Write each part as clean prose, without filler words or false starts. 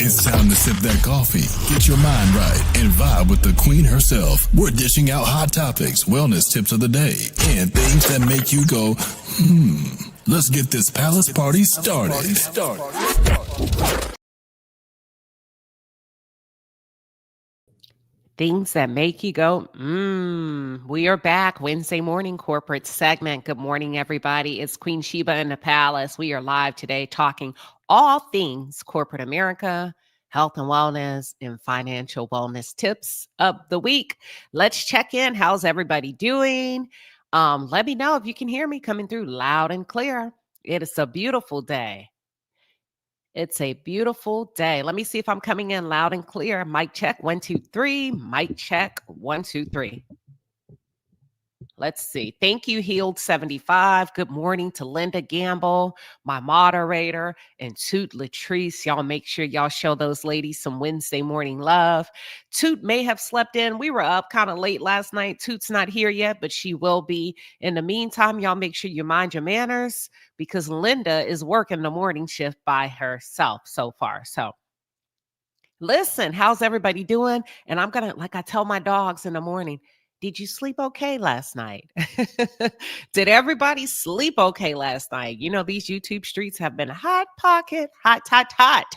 It's time to sip that coffee, get your mind right, and vibe with the queen herself. We're dishing out hot topics, wellness tips of the day, and things that make you go, Let's get this palace party started. Things that make you go, We are back. Wednesday morning corporate segment. Good morning, everybody. It's Queen Sheba in the palace. We are live today talking all things corporate America, health and wellness, and financial wellness tips of the week. Let's check in. How's everybody doing? Let me know if you can hear me coming through loud and clear. It is a beautiful day. It's a beautiful day. Let me see if I'm coming in loud and clear. Mic check, 1, 2, 3. Mic check, 1, 2, 3. Let's see. Thank you, Healed75. Good morning to Linda Gamble, my moderator, and Toot Latrice. Y'all make sure y'all show those ladies some Wednesday morning love. Toot may have slept in. We were up kind of late last night. Toot's not here yet, but she will be. In the meantime, y'all make sure you mind your manners because Linda is working the morning shift by herself so far. So listen, how's everybody doing? And I'm going to, like I tell my dogs in the morning, did you sleep okay last night? Did everybody sleep okay last night? You know, these YouTube streets have been hot pocket, hot,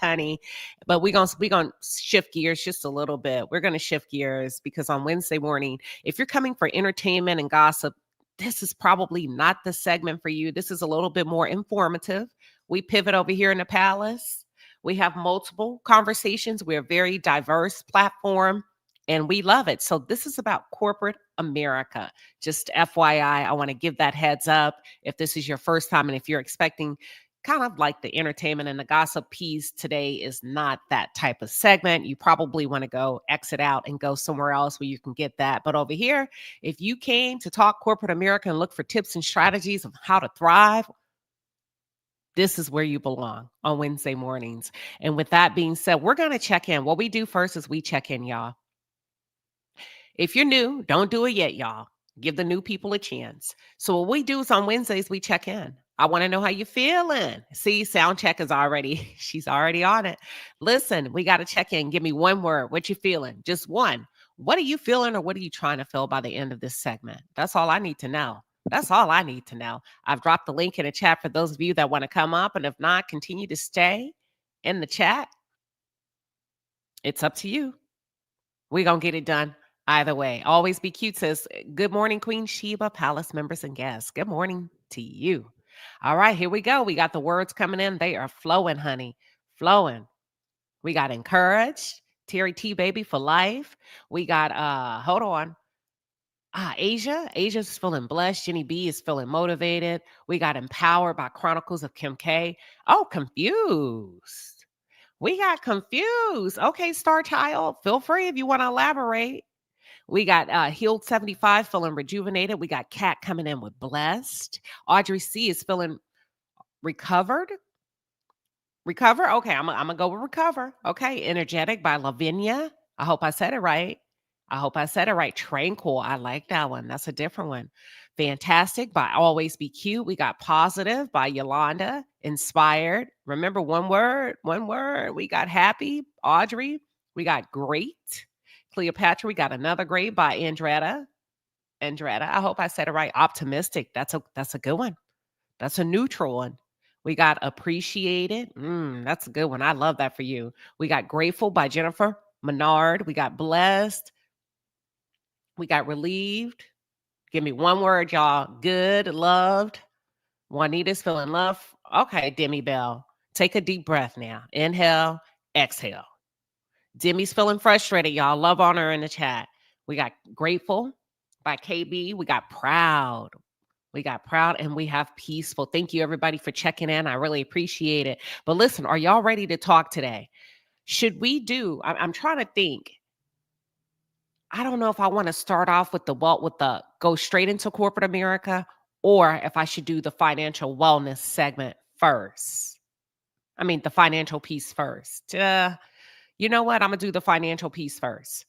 honey. But we're gonna shift gears just a little bit. We're going to shift gears because on Wednesday morning, if you're coming for entertainment and gossip, this is probably not the segment for you. This is a little bit more informative. We pivot over here in the palace. We have multiple conversations. We're a very diverse platform. And we love it. So this is about corporate America. Just FYI, I want to give that heads up. If this is your first time and if you're expecting kind of like the entertainment and the gossip piece, today is not that type of segment. You probably want to go exit out and go somewhere else where you can get that. But over here, if you came to talk corporate America and look for tips and strategies of how to thrive, this is where you belong on Wednesday mornings. And with that being said, we're going to check in. What we do first is we check in, y'all. If you're new, don't do it yet, y'all. Give the new people a chance. So what we do is on Wednesdays, we check in. I want to know how you're feeling. See, sound check is already, she's already on it. Listen, we got to check in. Give me one word. What you feeling? Just one. What are you feeling or what are you trying to feel by the end of this segment? That's all I need to know. That's all I need to know. I've dropped the link in the chat for those of you that want to come up. And if not, continue to stay in the chat. It's up to you. We're going to get it done. Either way, always be cute, says, good morning, Queen Sheba, palace members and guests. Good morning to you. All right, here we go. We got the words coming in. They are flowing, honey, flowing. We got encouraged, Terry T, baby for life. We got, hold on. Asia's feeling blessed. Jenny B is feeling motivated. We got empowered by Chronicles of Kim K. Oh, confused. We got confused. Okay, Star Child, feel free if you want to elaborate. We got Healed75 feeling rejuvenated. We got Kat coming in with blessed. Audrey C is feeling recovered. Recover? Okay, I'm going to go with recover. Okay, energetic by Lavinia. I hope I said it right. Tranquil. I like that one. That's a different one. Fantastic by Always Be Cute. We got positive by Yolanda. Inspired. Remember, one word. We got happy, Audrey. We got great. Cleopatra, we got another great by Andretta. I hope I said it right. Optimistic. That's a good one. That's a neutral one. We got appreciated. That's a good one. I love that for you. We got grateful by Jennifer Menard. We got blessed. We got relieved. Give me one word, y'all. Good, loved. Juanita's feeling love. Okay, Demi Bell. Take a deep breath now. Inhale, exhale. Demi's feeling frustrated, y'all. Love on her in the chat. We got grateful by KB. We got proud. And we have peaceful. Thank you, everybody, for checking in. I really appreciate it. But listen, are y'all ready to talk today? Should we do, I'm trying to think. I don't know if I want to start off with go straight into corporate America or if I should do the financial wellness segment first. I mean, the financial piece first. You know what? I'm going to do the financial piece first.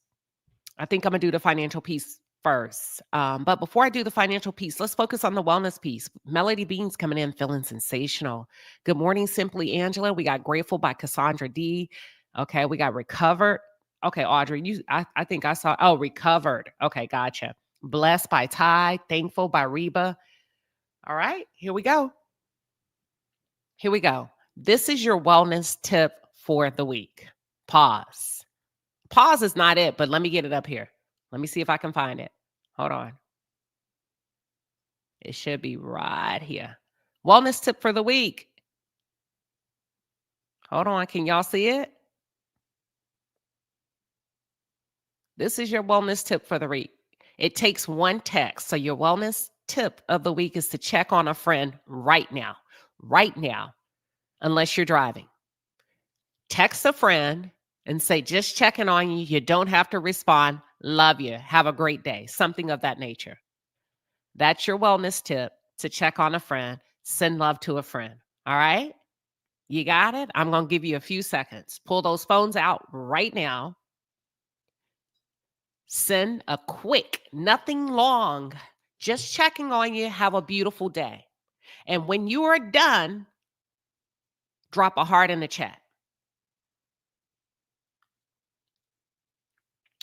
I think I'm going to do the financial piece first. But before I do the financial piece, let's focus on the wellness piece. Melody Beans coming in feeling sensational. Good morning, Simply Angela. We got Grateful by Cassandra D. Okay, we got recovered. Okay, Audrey, I think I saw, oh, recovered. Okay, gotcha. Blessed by Ty, thankful by Reba. All right, here we go. Here we go. This is your wellness tip for the week. Pause. Pause is not it, but let me get it up here. Let me see if I can find it. Hold on. It should be right here. Wellness tip for the week. Hold on. Can y'all see it? This is your wellness tip for the week. It takes one text. So your wellness tip of the week is to check on a friend right now, unless you're driving. Text a friend and say, just checking on you. You don't have to respond. Love you. Have a great day. Something of that nature. That's your wellness tip, to check on a friend. Send love to a friend. All right? You got it? I'm going to give you a few seconds. Pull those phones out right now. Send a quick, nothing long, just checking on you. Have a beautiful day. And when you are done, drop a heart in the chat.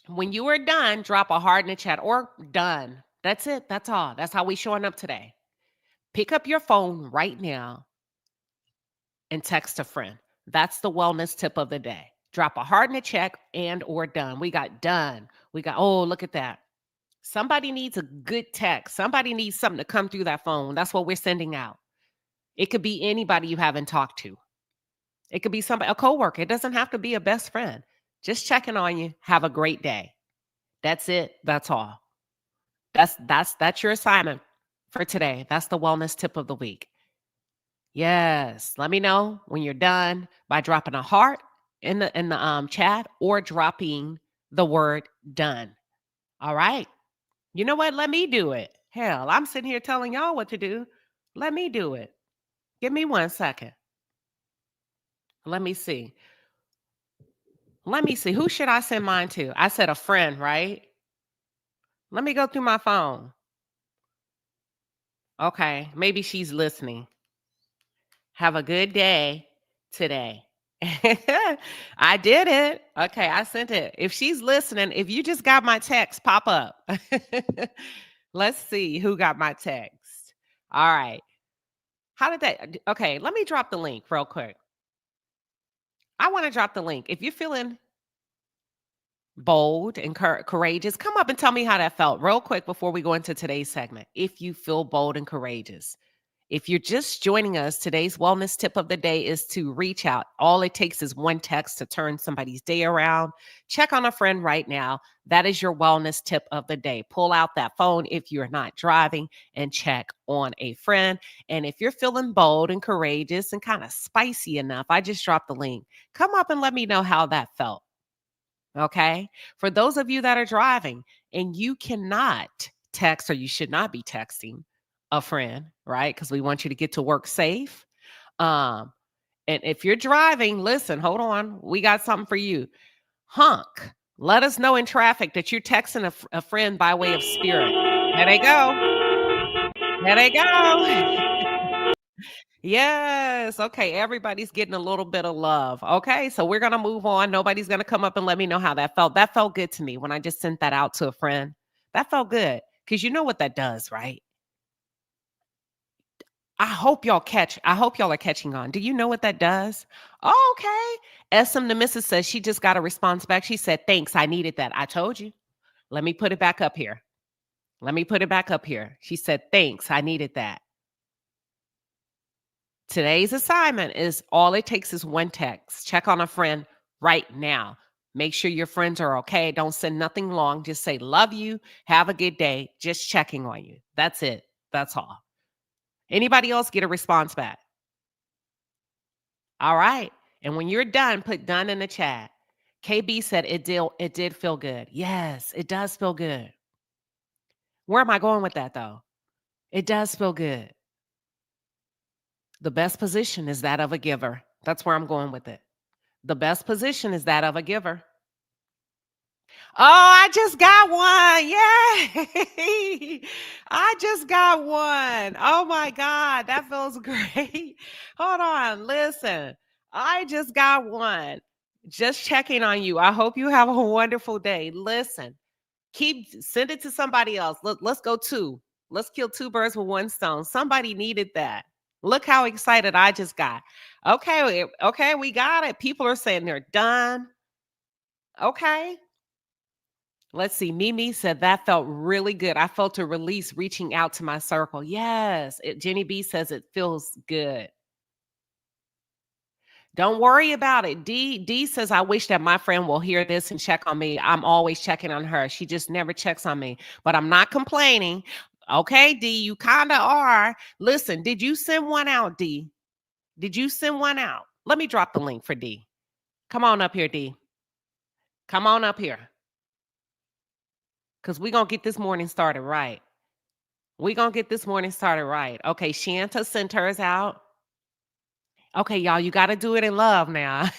When you are done, drop a heart in the chat, or done. That's it. That's all. That's how we showing up today. Pick up your phone right now and text a friend. That's the wellness tip of the day. Drop a heart in the chat and or done. We got done. We got, oh, look at that. Somebody needs a good text. Somebody needs something to come through that phone. That's what we're sending out. It could be anybody you haven't talked to. It could be somebody, a coworker. It doesn't have to be a best friend. Just checking on you. Have a great day. That's it. That's all. That's your assignment for today. That's the wellness tip of the week. Yes. Let me know when you're done by dropping a heart in the chat, or dropping the word done. All right. You know what? Let me do it. Hell, I'm sitting here telling y'all what to do. Let me do it. Give me 1 second. Let me see. Who should I send mine to? I said a friend, right? Let me go through my phone. Okay. Maybe she's listening. Have a good day today. I did it. Okay, I sent it. If she's listening, if you just got my text, pop up. Let's see who got my text. All right. How did that? Okay, let me drop the link real quick. I want to drop the link. If you're feeling bold and courageous, come up and tell me how that felt real quick before we go into today's segment. If you feel bold and courageous. If you're just joining us, today's wellness tip of the day is to reach out. All it takes is one text to turn somebody's day around. Check on a friend right now. That is your wellness tip of the day. Pull out that phone if you're not driving and check on a friend. And if you're feeling bold and courageous and kind of spicy enough, I just dropped the link. Come up and let me know how that felt. Okay? For those of you that are driving and you cannot text, or you should not be texting a friend, right? Because we want you to get to work safe. And if you're driving, listen, hold on. We got something for you. Honk. Let us know in traffic that you're texting a friend by way of spirit. There they go. There they go. Yes. Okay. Everybody's getting a little bit of love. Okay. So we're going to move on. Nobody's going to come up and let me know how that felt. That felt good to me when I just sent that out to a friend. That felt good. Because you know what that does, right? I hope y'all are catching on. Do you know what that does? Oh, okay. SM the Missus says she just got a response back. She said, thanks. I needed that. I told you. Let me put it back up here. She said, thanks. I needed that. Today's assignment is all it takes is one text. Check on a friend right now. Make sure your friends are okay. Don't send nothing long. Just say, love you. Have a good day. Just checking on you. That's it. That's all. Anybody else get a response back? All right. And when you're done, put done in the chat. KB said it did feel good. Yes, it does feel good. Where am I going with that though? It does feel good. The best position is that of a giver. That's where I'm going with it. The best position is that of a giver. Oh, I just got one. Yay. I just got one. Oh my God. That feels great. Hold on. Listen. I just got one. Just checking on you. I hope you have a wonderful day. Listen, send it to somebody else. Let's go two. Let's kill two birds with one stone. Somebody needed that. Look how excited I just got. Okay, we got it. People are saying they're done. Okay. Let's see. Mimi said that felt really good. I felt a release reaching out to my circle. Yes. Jenny B says it feels good. Don't worry about it. D says, I wish that my friend will hear this and check on me. I'm always checking on her. She just never checks on me, but I'm not complaining. Okay, D, you kind of are. Listen, did you send one out, D? Did you send one out? Let me drop the link for D. Come on up here, D. Come on up here. Because we're going to get this morning started right. We're going to get this morning started right. Okay, Shanta sent hers out. Okay, y'all, you got to do it in love now.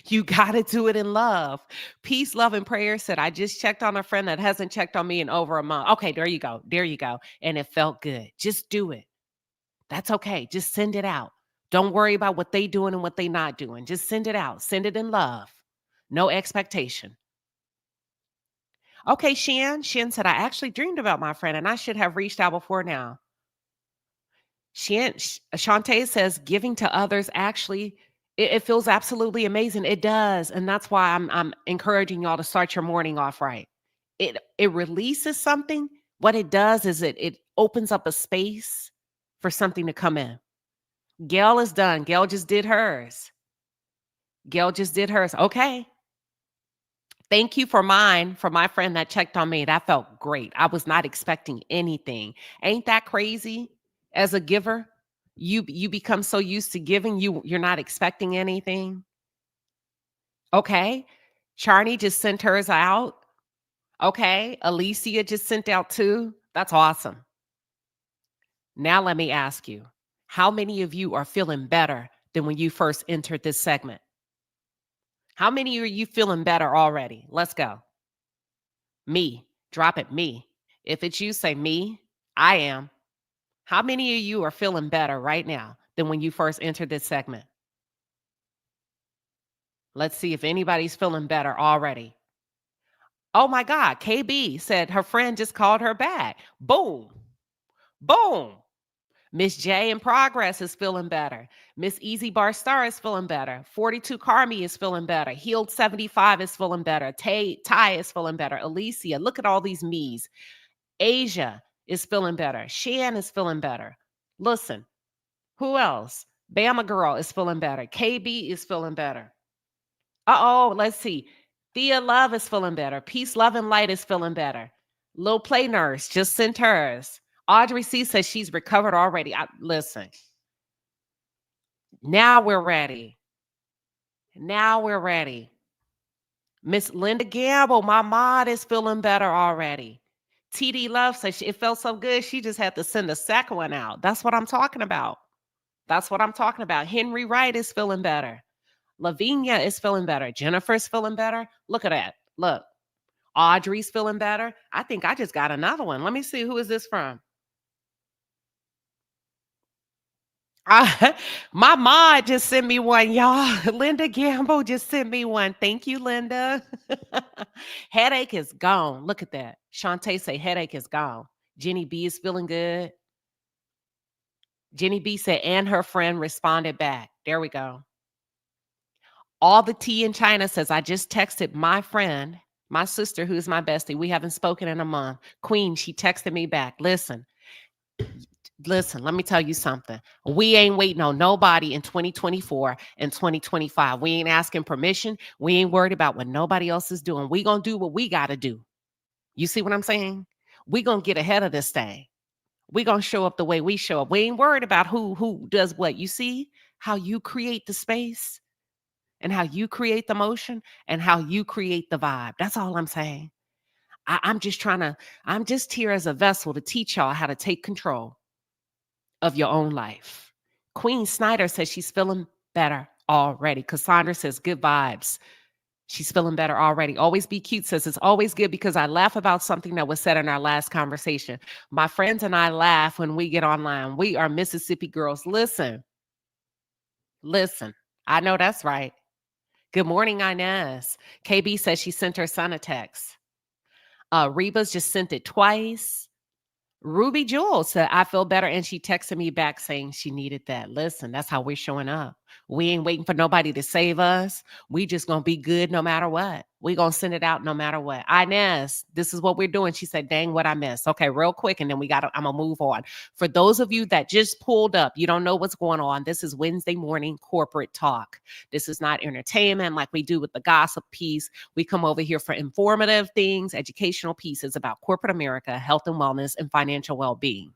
You got to do it in love. Peace, love, and prayer said, I just checked on a friend that hasn't checked on me in over a month. Okay, there you go. There you go. And it felt good. Just do it. That's okay. Just send it out. Don't worry about what they doing and what they not doing. Just send it out. Send it in love. No expectation. Okay, Shan said, I actually dreamed about my friend and I should have reached out before now. Shantae says giving to others actually it feels absolutely amazing. It does, and that's why I'm encouraging y'all to start your morning off right. It releases something. What it does is it opens up a space for something to come in. Gail is done. Gail just did hers. Okay. Thank you for my friend that checked on me. That felt great. I was not expecting anything. Ain't that crazy? As a giver, you become so used to giving, you're not expecting anything. Okay. Charney just sent hers out. Okay. Alicia just sent out too. That's awesome. Now let me ask you, how many of you are feeling better than when you first entered this segment? How many are you feeling better already? Let's go. Me. Drop it, me. If it's you, say me. I am. How many of you are feeling better right now than when you first entered this segment? Let's see if anybody's feeling better already. Oh my God. KB said her friend just called her back. Boom. Boom. Miss J in progress is feeling better. Miss Easy Bar Star is feeling better. 42 Carmi is feeling better. Healed 75 is feeling better. Ty is feeling better. Alicia, look at all these me's. Asia is feeling better. Shan is feeling better. Listen, who else? Bama Girl is feeling better. KB is feeling better. Let's see. Thea Love is feeling better. Peace, Love, and Light is feeling better. Lil Play Nurse just sent hers. Audrey C says she's recovered already. Listen. Now we're ready. Miss Linda Gamble, my mod, is feeling better already. TD Love says it felt so good, she just had to send a second one out. That's what I'm talking about. Henry Wright is feeling better. Lavinia is feeling better. Jennifer's feeling better. Look at that. Look. Audrey's feeling better. I think I just got another one. Let me see. Who is this from? My mod just sent me one, y'all. Linda Gamble just sent me one. Thank you, Linda. Headache is gone. Look at that. Shantae say headache is gone. Jenny B is feeling good. Jenny B said, and her friend responded back. There we go. All the tea in China says, I just texted my friend, my sister, who's my bestie. We haven't spoken in a month. Queen, she texted me back. Listen, let me tell you something. We ain't waiting on nobody in 2024 and 2025. We ain't asking permission. We ain't worried about what nobody else is doing. We gonna do what we gotta do. You see what I'm saying? We gonna get ahead of this thing. We gonna show up the way we show up. We ain't worried about who does what. You see how you create the space and how you create the motion and how you create the vibe. That's all I'm saying. I'm just here as a vessel to teach y'all how to take control of your own life. Queen Snyder says she's feeling better already. Cassandra says good vibes. She's feeling better already. Always Be Cute says it's always good because I laugh about something that was said in our last conversation. My friends and I laugh when we get online. We are Mississippi girls. Listen. I know that's right. Good morning, Inez. KB says she sent her son a text. Reba's just sent it twice. Ruby Jewel said, I feel better. And she texted me back saying she needed that. Listen, that's how we're showing up. We ain't waiting for nobody to save us. We just going to be good no matter what. We going to send it out no matter what. Inez, this is what we're doing. She said, dang, what I missed. Okay, real quick. And then I'm going to move on. For those of you that just pulled up, you don't know what's going on. This is Wednesday morning corporate talk. This is not entertainment like we do with the gossip piece. We come over here for informative things, educational pieces about corporate America, health and wellness, and financial well-being.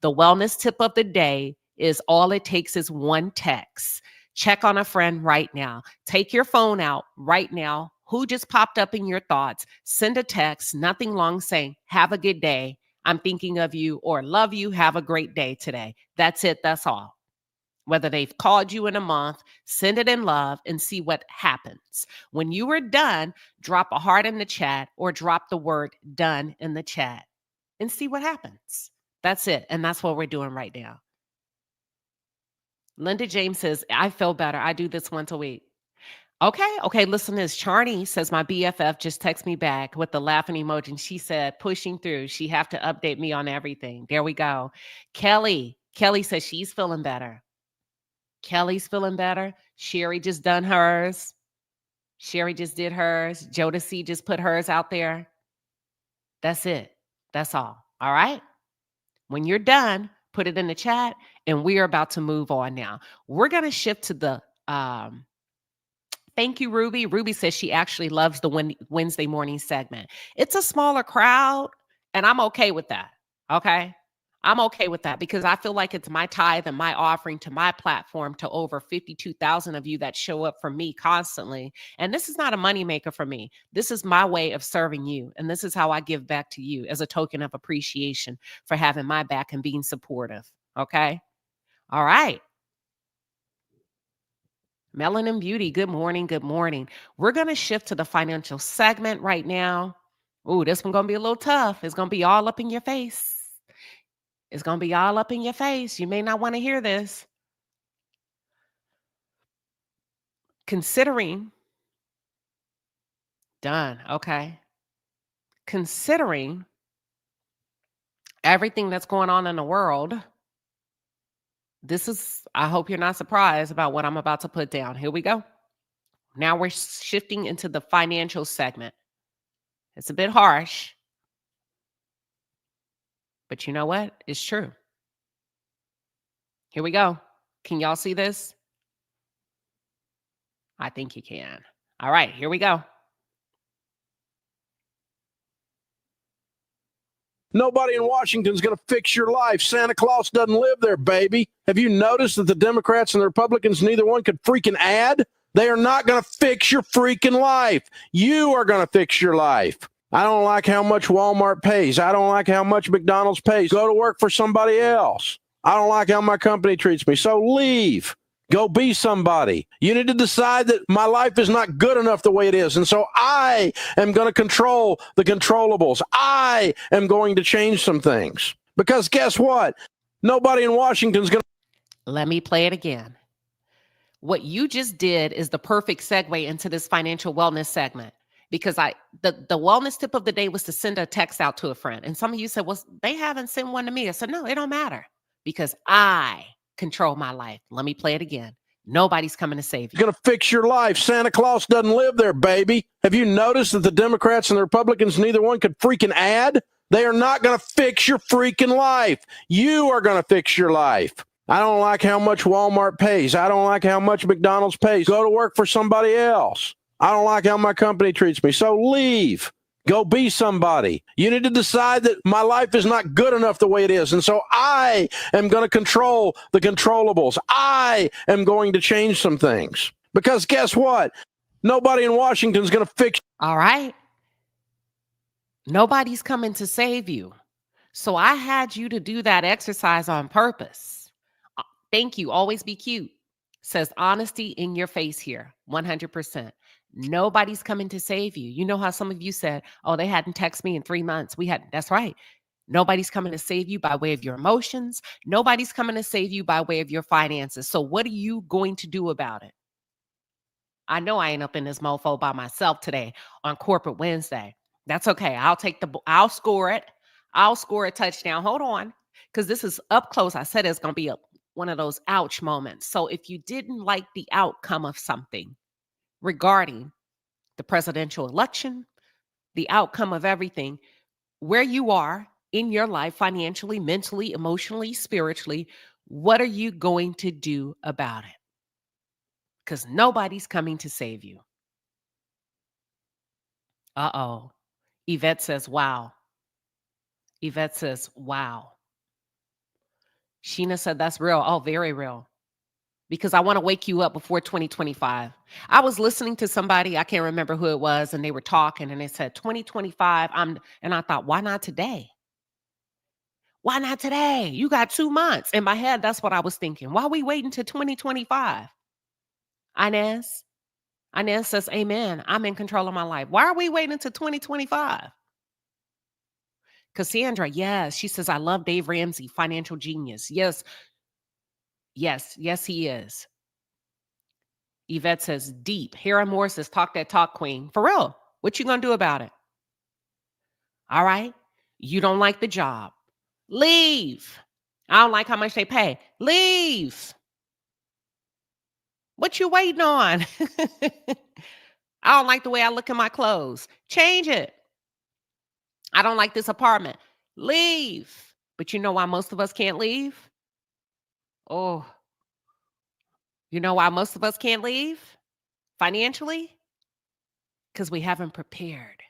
The wellness tip of the day is all it takes is one text. Check on a friend right now. Take your phone out right now. Who just popped up in your thoughts? Send a text, nothing long, saying, have a good day. I'm thinking of you, or love you. Have a great day today. That's it. That's all. Whether they've called you in a month, send it in love and see what happens. When you are done, drop a heart in the chat or drop the word done in the chat and see what happens. That's it. And that's what we're doing right now. Linda James says, I feel better. I do this once a week. Okay. Listen to this. Charney says, my BFF just texted me back with the laughing emoji. And she said, pushing through. She have to update me on everything. There we go. Kelly says she's feeling better. Kelly's feeling better. Sherry just done hers. Sherry just did hers. Jodeci just put hers out there. That's it. That's all. All right. When you're done, put it in the chat, and we are about to move on now. We're going to shift to the thank you, Ruby. Ruby says she actually loves the Wednesday morning segment. It's a smaller crowd, and I'm okay with that. Okay. I'm okay with that because I feel like it's my tithe and my offering to my platform to over 52,000 of you that show up for me constantly. And this is not a moneymaker for me. This is my way of serving you. And this is how I give back to you as a token of appreciation for having my back and being supportive. Okay. All right. Melanin Beauty, good morning. Good morning. We're going to shift to the financial segment right now. Ooh, this one's going to be a little tough. It's going to be all up in your face. It's going to be all up in your face. You may not want to hear this. Considering, done, okay. Considering everything that's going on in the world, I hope you're not surprised about what I'm about to put down. Here we go. Now we're shifting into the financial segment. It's a bit harsh, but you know what? It's true. Here we go. Can y'all see this? I think you can. All right, here we go. Nobody in Washington's going to fix your life. Santa Claus doesn't live there, baby. Have you noticed that the Democrats and the Republicans, neither one could freaking add? They are not going to fix your freaking life. You are going to fix your life. I don't like how much Walmart pays. I don't like how much McDonald's pays. Go to work for somebody else. I don't like how my company treats me. So leave. Go be somebody. You need to decide that my life is not good enough the way it is. And so I am going to control the controllables. I am going to change some things. Because guess what? Nobody in Washington's going to. Let me play it again. What you just did is the perfect segue into this financial wellness segment. Because the wellness tip of the day was to send a text out to a friend. And some of you said, well, they haven't sent one to me. I said, no, it don't matter. Because I control my life. Let me play it again. Nobody's coming to save you. Going to fix your life. Santa Claus doesn't live there, baby. Have you noticed that the Democrats and the Republicans, neither one could freaking add? They are not going to fix your freaking life. You are going to fix your life. I don't like how much Walmart pays. I don't like how much McDonald's pays. Go to work for somebody else. I don't like how my company treats me. So leave. Go be somebody. You need to decide that my life is not good enough the way it is. And so I am going to control the controllables. I am going to change some things. Because guess what? Nobody in Washington is going to fix. All right. Nobody's coming to save you. So I had you to do that exercise on purpose. Thank you. Always be cute. Says honesty in your face here. 100%. Nobody's coming to save you. You know how some of you said, oh, they hadn't texted me in 3 months. That's right. Nobody's coming to save you by way of your emotions. Nobody's coming to save you by way of your finances. So what are you going to do about it? I know I ain't up in this mofo by myself today on Corporate Wednesday. That's okay. I'll score it. I'll score a touchdown. Hold on. Because this is up close. I said it's going to be one of those ouch moments. So if you didn't like the outcome of something regarding the presidential election, the outcome of everything, where you are in your life, financially, mentally, emotionally, spiritually, what are you going to do about it? Because nobody's coming to save you. Uh-oh. Yvette says, wow. Yvette says, wow. Sheena said, that's real. Oh, very real. Because I want to wake you up before 2025. I was listening to somebody, I can't remember who it was, and they were talking and they said 2025. And I thought, why not today? Why not today? You got 2 months. In my head, that's what I was thinking. Why are we waiting to 2025? Inez says, amen. I'm in control of my life. Why are we waiting until 2025? Cassandra, yes. She says, I love Dave Ramsey, financial genius. Yes, he is. Yvette says, deep. Hera Moore says, talk that talk, queen. For real. What you gonna do about it? All right. You don't like the job. Leave. I don't like how much they pay. Leave. What you waiting on? I don't like the way I look in my clothes. Change it. I don't like this apartment. Leave. But you know why most of us can't leave? Oh, you know why most of us can't leave financially? Because we haven't prepared.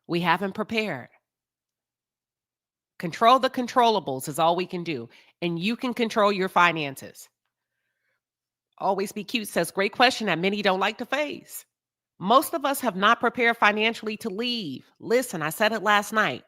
We haven't prepared. Control the controllables is all we can do. And you can control your finances. Always Be Cute says, great question that many don't like to face. Most of us have not prepared financially to leave. Listen, I said it last night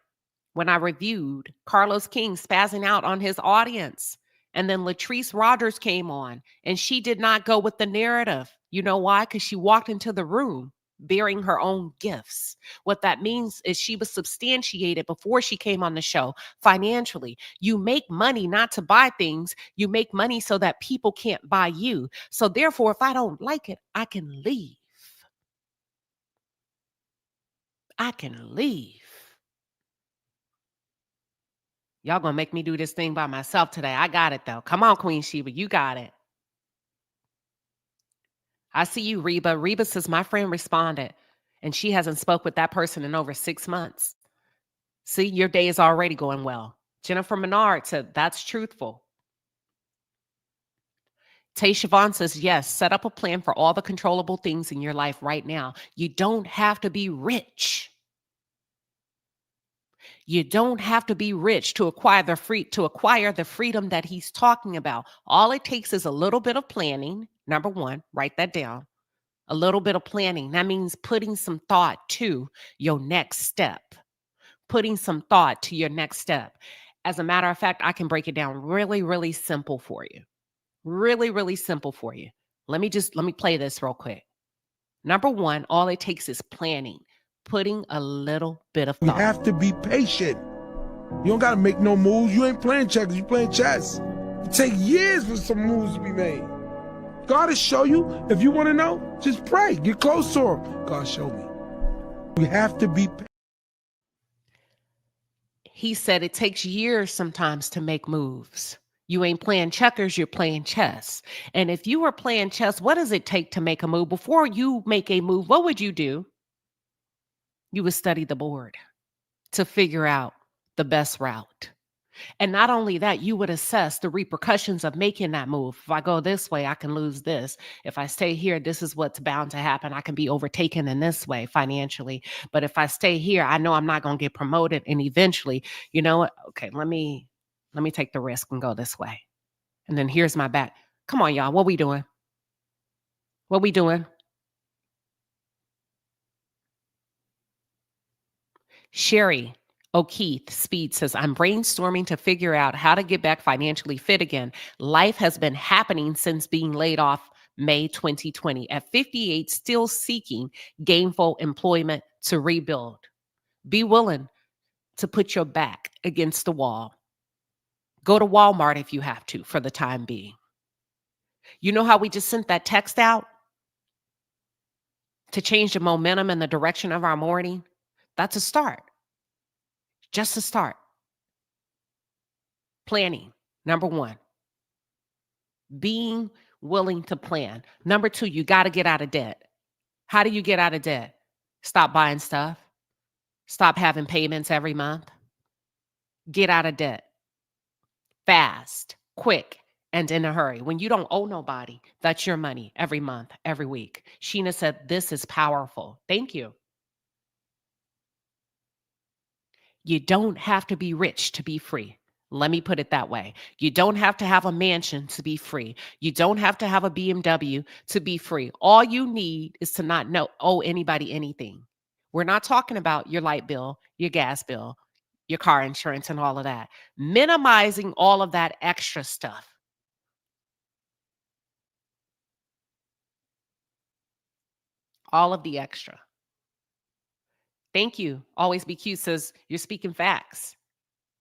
when I reviewed Carlos King spazzing out on his audience. And then Latrice Rogers came on and she did not go with the narrative. You know why? Because she walked into the room bearing her own gifts. What that means is she was substantiated before she came on the show financially. You make money not to buy things. You make money so that people can't buy you. So therefore, if I don't like it, I can leave. I can leave. Y'all gonna make me do this thing by myself today. I got it though. Come on, Queen Sheba, you got it. I see you, Reba. Reba says, my friend responded and she hasn't spoke with that person in over 6 months. See, your day is already going well. Jennifer Menard said, that's truthful. Tay Siobhan says, yes, set up a plan for all the controllable things in your life right now. You don't have to be rich. You don't have to be rich to acquire the freedom that he's talking about. All it takes is a little bit of planning. Number one, write that down. A little bit of planning. That means putting some thought to your next step. Putting some thought to your next step. As a matter of fact, I can break it down really, really simple for you. Really, really simple for you. Let me play this real quick. Number one, all it takes is planning. Putting a little bit of thought. You have to be patient. You don't got to make no moves. You ain't playing checkers. You playing chess. It take years for some moves to be made. God will show you. If you want to know, just pray. Get close to him. God, show me. You have to be patient. He said it takes years sometimes to make moves. You ain't playing checkers, you're playing chess. And if you were playing chess, what does it take to make a move? Before you make a move, what would you do? You would study the board to figure out the best route. And not only that, you would assess the repercussions of making that move. If I go this way, I can lose this. If I stay here, this is what's bound to happen. I can be overtaken in this way financially. But if I stay here, I know I'm not going to get promoted. And eventually, you know what? Okay, let me take the risk and go this way. And then here's my back. Come on, y'all. What we doing? What we doing? Sherry O'Keefe Speed says, I'm brainstorming to figure out how to get back financially fit again. Life has been happening since being laid off May 2020. At 58, still seeking gainful employment to rebuild. Be willing to put your back against the wall. Go to Walmart if you have to for the time being. You know how we just sent that text out to change the momentum and the direction of our morning? That's a start. Just a start. Planning, number one. Being willing to plan. Number two, you got to get out of debt. How do you get out of debt? Stop buying stuff. Stop having payments every month. Get out of debt. Fast, quick, and in a hurry. When you don't owe nobody, that's your money every month, every week. Sheena said, this is powerful. Thank you. You don't have to be rich to be free. Let me put it that way. You don't have to have a mansion to be free. You don't have to have a BMW to be free. All you need is to not owe anybody anything. We're not talking about your light bill, your gas bill, your car insurance, and all of that. Minimizing all of that extra stuff. All of the extra. Thank you. Always Be Cute says you're speaking facts.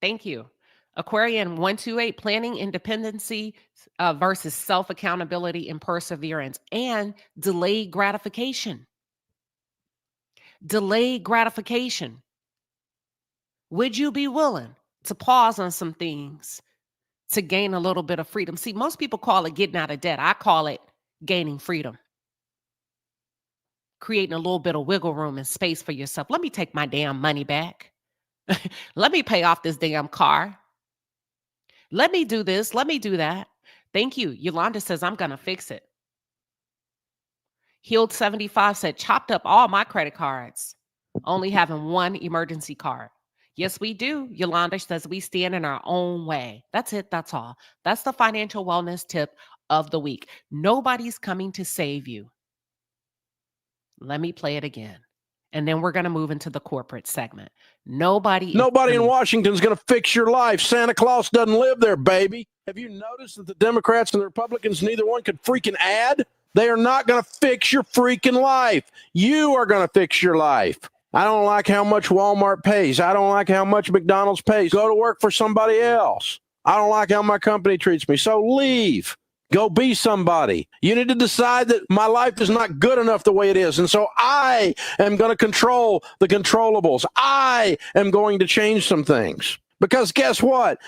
Thank you. Aquarian 128, planning independency versus self-accountability and perseverance, and delayed gratification. Delayed gratification. Would you be willing to pause on some things to gain a little bit of freedom? See, most people call it getting out of debt. I call it gaining freedom. Creating a little bit of wiggle room and space for yourself. Let me take my damn money back. Let me pay off this damn car. Let me do this. Let me do that. Thank you. Yolanda says, I'm going to fix it. Healed 75 said, chopped up all my credit cards, only having one emergency card. Yes, we do. Yolanda says, we stand in our own way. That's it. That's all. That's the financial wellness tip of the week. Nobody's coming to save you. Let me play it again. And then we're going to move into the corporate segment. Nobody in Washington's going to fix your life. Santa Claus doesn't live there, baby. Have you noticed that the Democrats and the Republicans, neither one could freaking add? They are not going to fix your freaking life. You are going to fix your life. I don't like how much Walmart pays. I don't like how much McDonald's pays. Go to work for somebody else. I don't like how my company treats me. So leave. Go be somebody. You need to decide that my life is not good enough the way it is. And so I am going to control the controllables. I am going to change some things. Because guess what?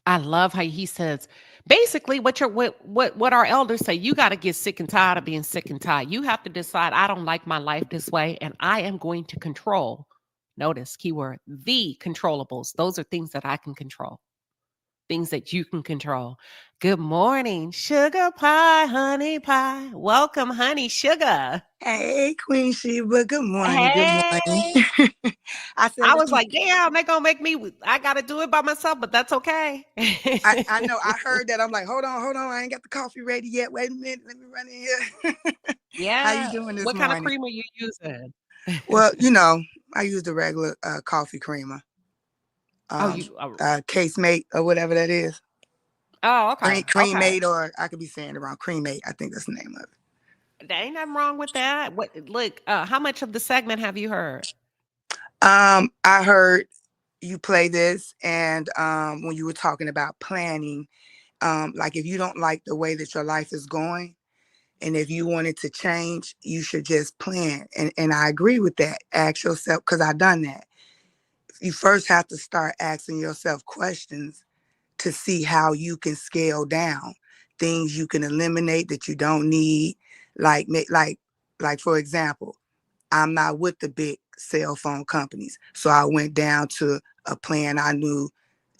I love how he says, basically what our elders say, you got to get sick and tired of being sick and tired. You have to decide, I don't like my life this way, and I am going to control. Notice keyword, the controllables. Those are things that I can control. Things that you can control. Good morning, sugar pie, honey pie. Welcome, honey sugar. Hey, Queen Sheba. Good morning. Hey. Good morning. I was like, damn, they're going to make me, I got to do it by myself, but that's okay. I know. I heard that. I'm like, hold on. I ain't got the coffee ready yet. Wait a minute. Let me run in here. Yeah. How you doing this what morning? Kind of cream are you using? Well, I use the regular coffee creamer. Casemate or whatever that is. Oh, okay. Creamate, or I could be saying it wrong. Creamate, I think that's the name of it. There ain't nothing wrong with that. Look, how much of the segment have you heard? I heard you play this, and when you were talking about planning, like if you don't like the way that your life is going, and if you want it to change, you should just plan. And I agree with that. Ask yourself, because I've done that. You first have to start asking yourself questions to see how you can scale down things you can eliminate that you don't need. Like for example, I'm not with the big cell phone companies. So I went down to a plan I knew,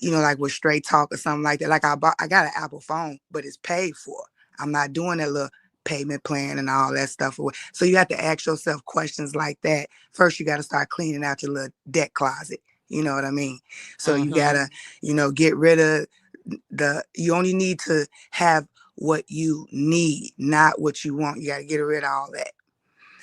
like with Straight Talk or something like that. Like I got an Apple phone, but it's paid for. I'm not doing that little payment plan and all that stuff. So you have to ask yourself questions like that. First, you got to start cleaning out your little debt closet. You know what I mean? So you gotta, get rid of you only need to have what you need, not what you want. You gotta get rid of all that.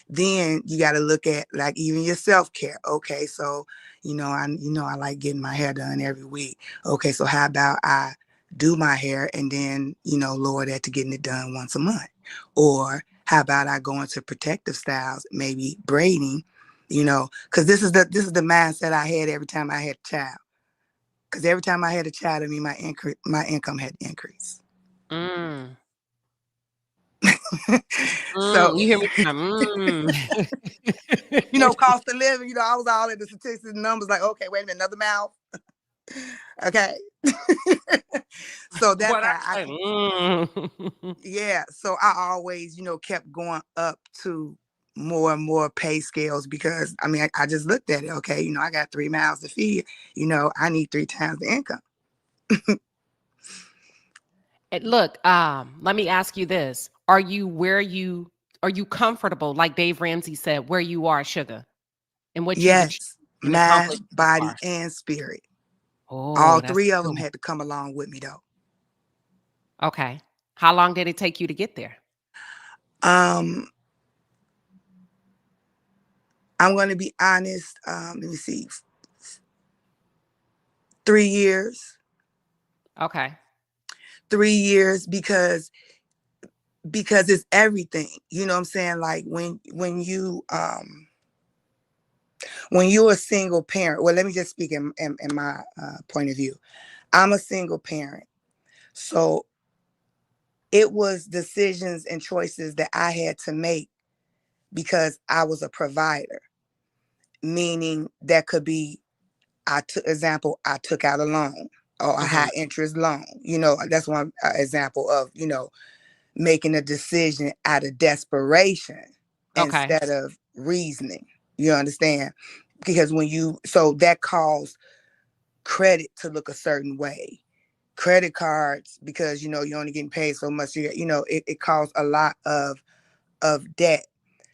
Then you gotta look at like even your self-care. Okay, so I like getting my hair done every week. Okay, so how about I do my hair and then lower that to getting it done once a month? Or how about I go into protective styles, maybe braiding, because this is the mindset I had every time I had a child. Because every time I had a child, my income had increased. So, You hear me? cost of living, I was all in the statistics and numbers like, okay, wait a minute, another mouth. Okay. So that's What I how say? so I always, kept going up to more and more pay scales because I just looked at it. Okay, I got 3 mouths to feed, I need 3 times the income. Look, let me ask you this. Are you comfortable, like Dave Ramsey said, where you are, Sugar? And what you've achieved Yes, and mind, accomplished so body, far? and spirit. Oh, All that's 3 of them good. had to come along with me though. Okay. How long did it take you to get there? Um, I'm going to be honest. Let me see, 3 years. Okay. 3 years because it's everything. You know what I'm saying? Like when you're a single parent. Well, let me just speak in my point of view. I'm a single parent, so it was decisions and choices that I had to make because I was a provider. Meaning that could be, I took out a loan or a Mhm. high interest loan. That's one example of, making a decision out of desperation Okay. instead of reasoning. You understand? Because so that caused credit to look a certain way. Credit cards, because, you're only getting paid so much, it caused a lot of debt.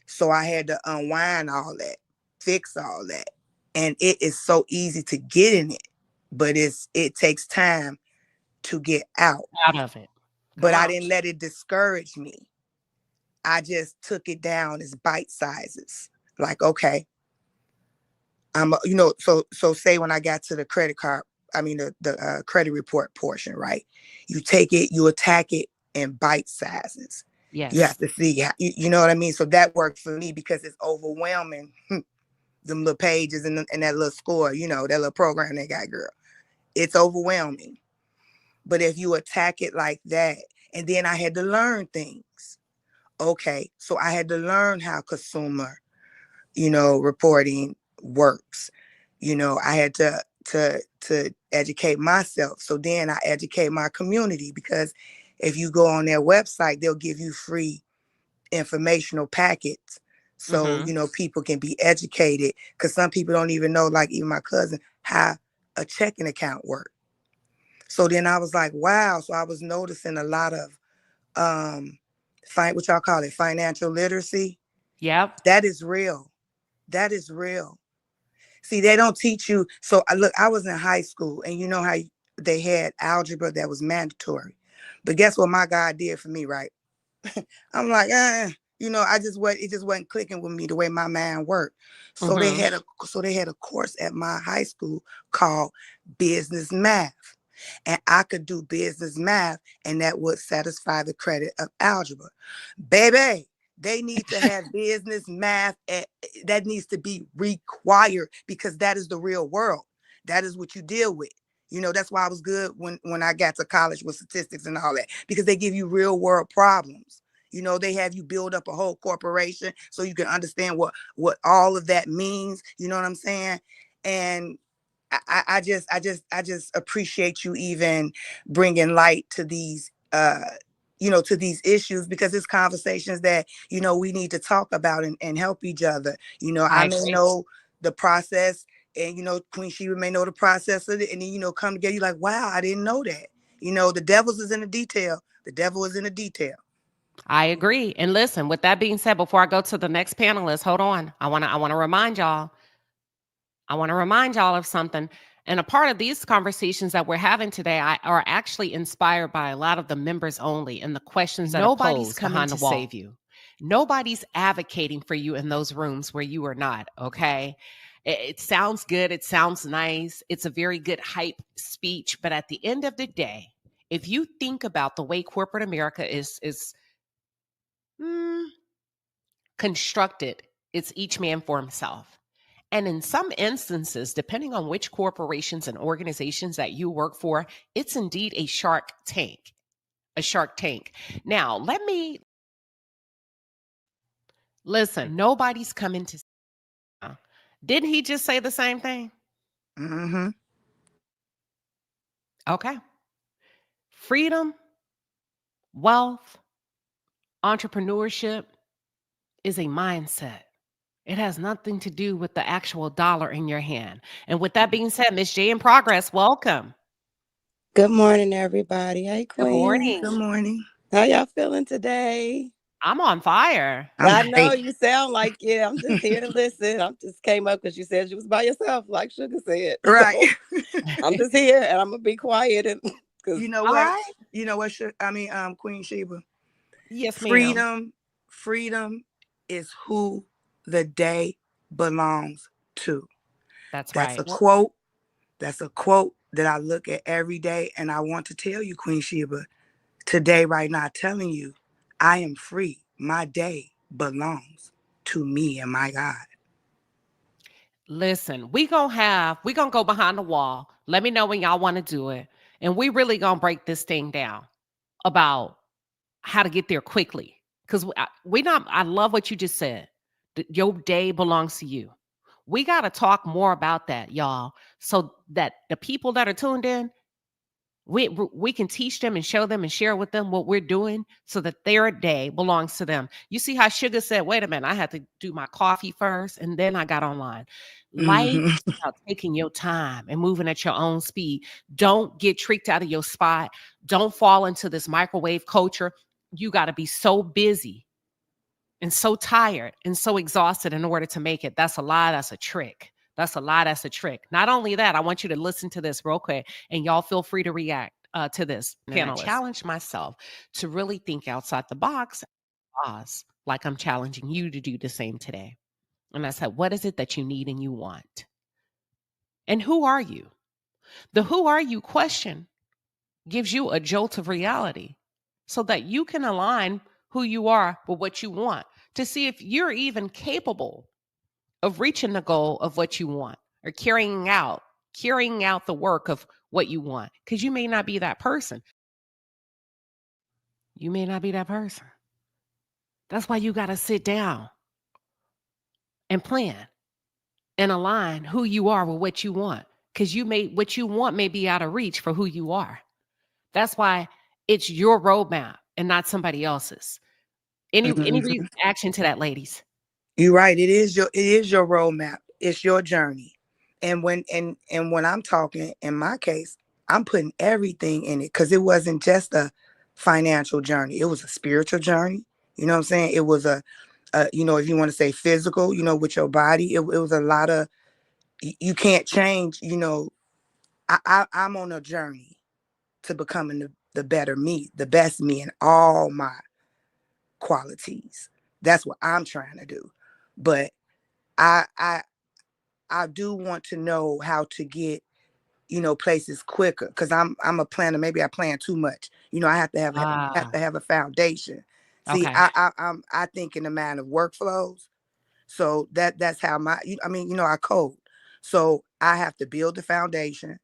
So I had to unwind all that, fix all that. And it is so easy to get in it, but it takes time to get out. Out of it. Come But I on. didn't let it discourage me. I just took it down as bite sizes. Like, okay, so say when I got to the credit card, the credit report portion, right? You take it, you attack it in bite sizes. You Yes. have to see how, you know what I mean? So that worked for me because it's overwhelming. Them little pages and that little score, that little program they got, girl. It's overwhelming. But if you attack it like that, and then I had to learn things. Okay, so I had to learn how consumer, reporting works. I had to educate myself. So then I educate my community, because if you go on their website, they'll give you free informational packets. So, Mhm. people can be educated, because some people don't even know, like even my cousin, how a checking account works. So then I was like, wow. So I was noticing a lot of what y'all call it, financial literacy. Yep. That is real. That is real. See, they don't teach you. So look, I was in high school, and you know how they had algebra that was mandatory. But guess what my God did for me, right? I'm like, it just wasn't clicking with me the way my mind worked. So they Mhm. had a course at my high school called business math. And I could do business math, and that would satisfy the credit of algebra. Baby, they need to have business math that needs to be required, because that is the real world. That is what you deal with. That's why I was good when I got to college with statistics and all that, because they give you real world problems. They have you build up a whole corporation so you can understand what all of that means. You know what I'm saying? And I just appreciate you even bringing light to these to these issues, because it's conversations that we need to talk about and help each other. I I may agree. know the process, and Queen Sheba may know the process of it, and then come together, you're like, wow, I didn't know that. The devil's is in the detail. The devil is in the detail. I agree. And listen, with that being said, before I go to the next panelist, hold on. I want to remind y'all. I want to remind y'all of something. And a part of these conversations that we're having today are actually inspired by a lot of the members only and the questions that are Nobody's posed coming behind to the wall. save you. Nobody's advocating for you in those rooms where you are not, okay? It sounds good. It sounds nice. It's a very good hype speech. But at the end of the day, if you think about the way corporate America is mm, constructed, it's each man for himself. And in some instances, depending on which corporations and organizations that you work for, it's indeed a shark tank. A shark tank. Now, let me Listen, nobody's coming to. Didn't he just say the same thing? Mm-hmm. Okay. Freedom, wealth, entrepreneurship is a mindset. It has nothing to do with the actual dollar in your hand. And with that being said, Miss J in Progress, welcome. Good morning, everybody. Hey, Good Queen. morning. Good morning. How y'all feeling today? I'm on fire. I'm I know great. you sound like, yeah, I'm just here to listen. I just came up because you said you was by yourself, like Sugar said. Right. So I'm just here and I'm going to be quiet. And because You know All what? right. You know what? Queen Sheba. Yes, ma'am. Freedom is who the day belongs to. That's That's a right. quote. That's a quote that I look at every day, and I want to tell you, Queen Sheba, today, right now, telling you, I am free. My day belongs to me and my God. Listen, we gonna go behind the wall. Let me know when y'all want to do it. And we really gonna break this thing down about how to get there quickly. Because I love what you just said. Your day belongs to you. We got to talk more about that, y'all, so that the people that are tuned in, we can teach them and show them and share with them what we're doing so that their day belongs to them. You see how Sugar said, wait a minute, I had to do my coffee first and then I got online. Life Mm-hmm. is about taking your time and moving at your own speed. Don't get tricked out of your spot. Don't fall into this microwave culture. You got to be so busy and so tired and so exhausted in order to make it. That's a lie. That's a trick. That's a lie. That's a trick. Not only that, I want you to listen to this real quick and y'all feel free to react to this. And I challenge myself to really think outside the box, pause, like I'm challenging you to do the same today. And I said, what is it that you need and you want? And who are you? The who are you question gives you a jolt of reality so that you can align who you are with what you want to see if you're even capable of reaching the goal of what you want or carrying out the work of what you want, because you may not be that person. You may not be that person. That's why you got to sit down and plan and align who you are with what you want, because what you want may be out of reach for who you are. That's why it's your roadmap and not somebody else's. Any Mm-hmm. reaction to that, ladies? You're right. It is your roadmap. It's your journey. And when I'm talking, in my case, I'm putting everything in it because it wasn't just a financial journey. It was a spiritual journey. You know what I'm saying? It was if you want to say physical, with your body, it was a lot of, you can't change, I'm on a journey to becoming the better me, the best me in all my qualities. That's what I'm trying to do. But I I I do want to know how to get, places quicker, because I'm a planner. Maybe I plan too much. I have to have a foundation. See, Okay. I think in the manner of workflows. So that's how I code. So I have to build the foundation,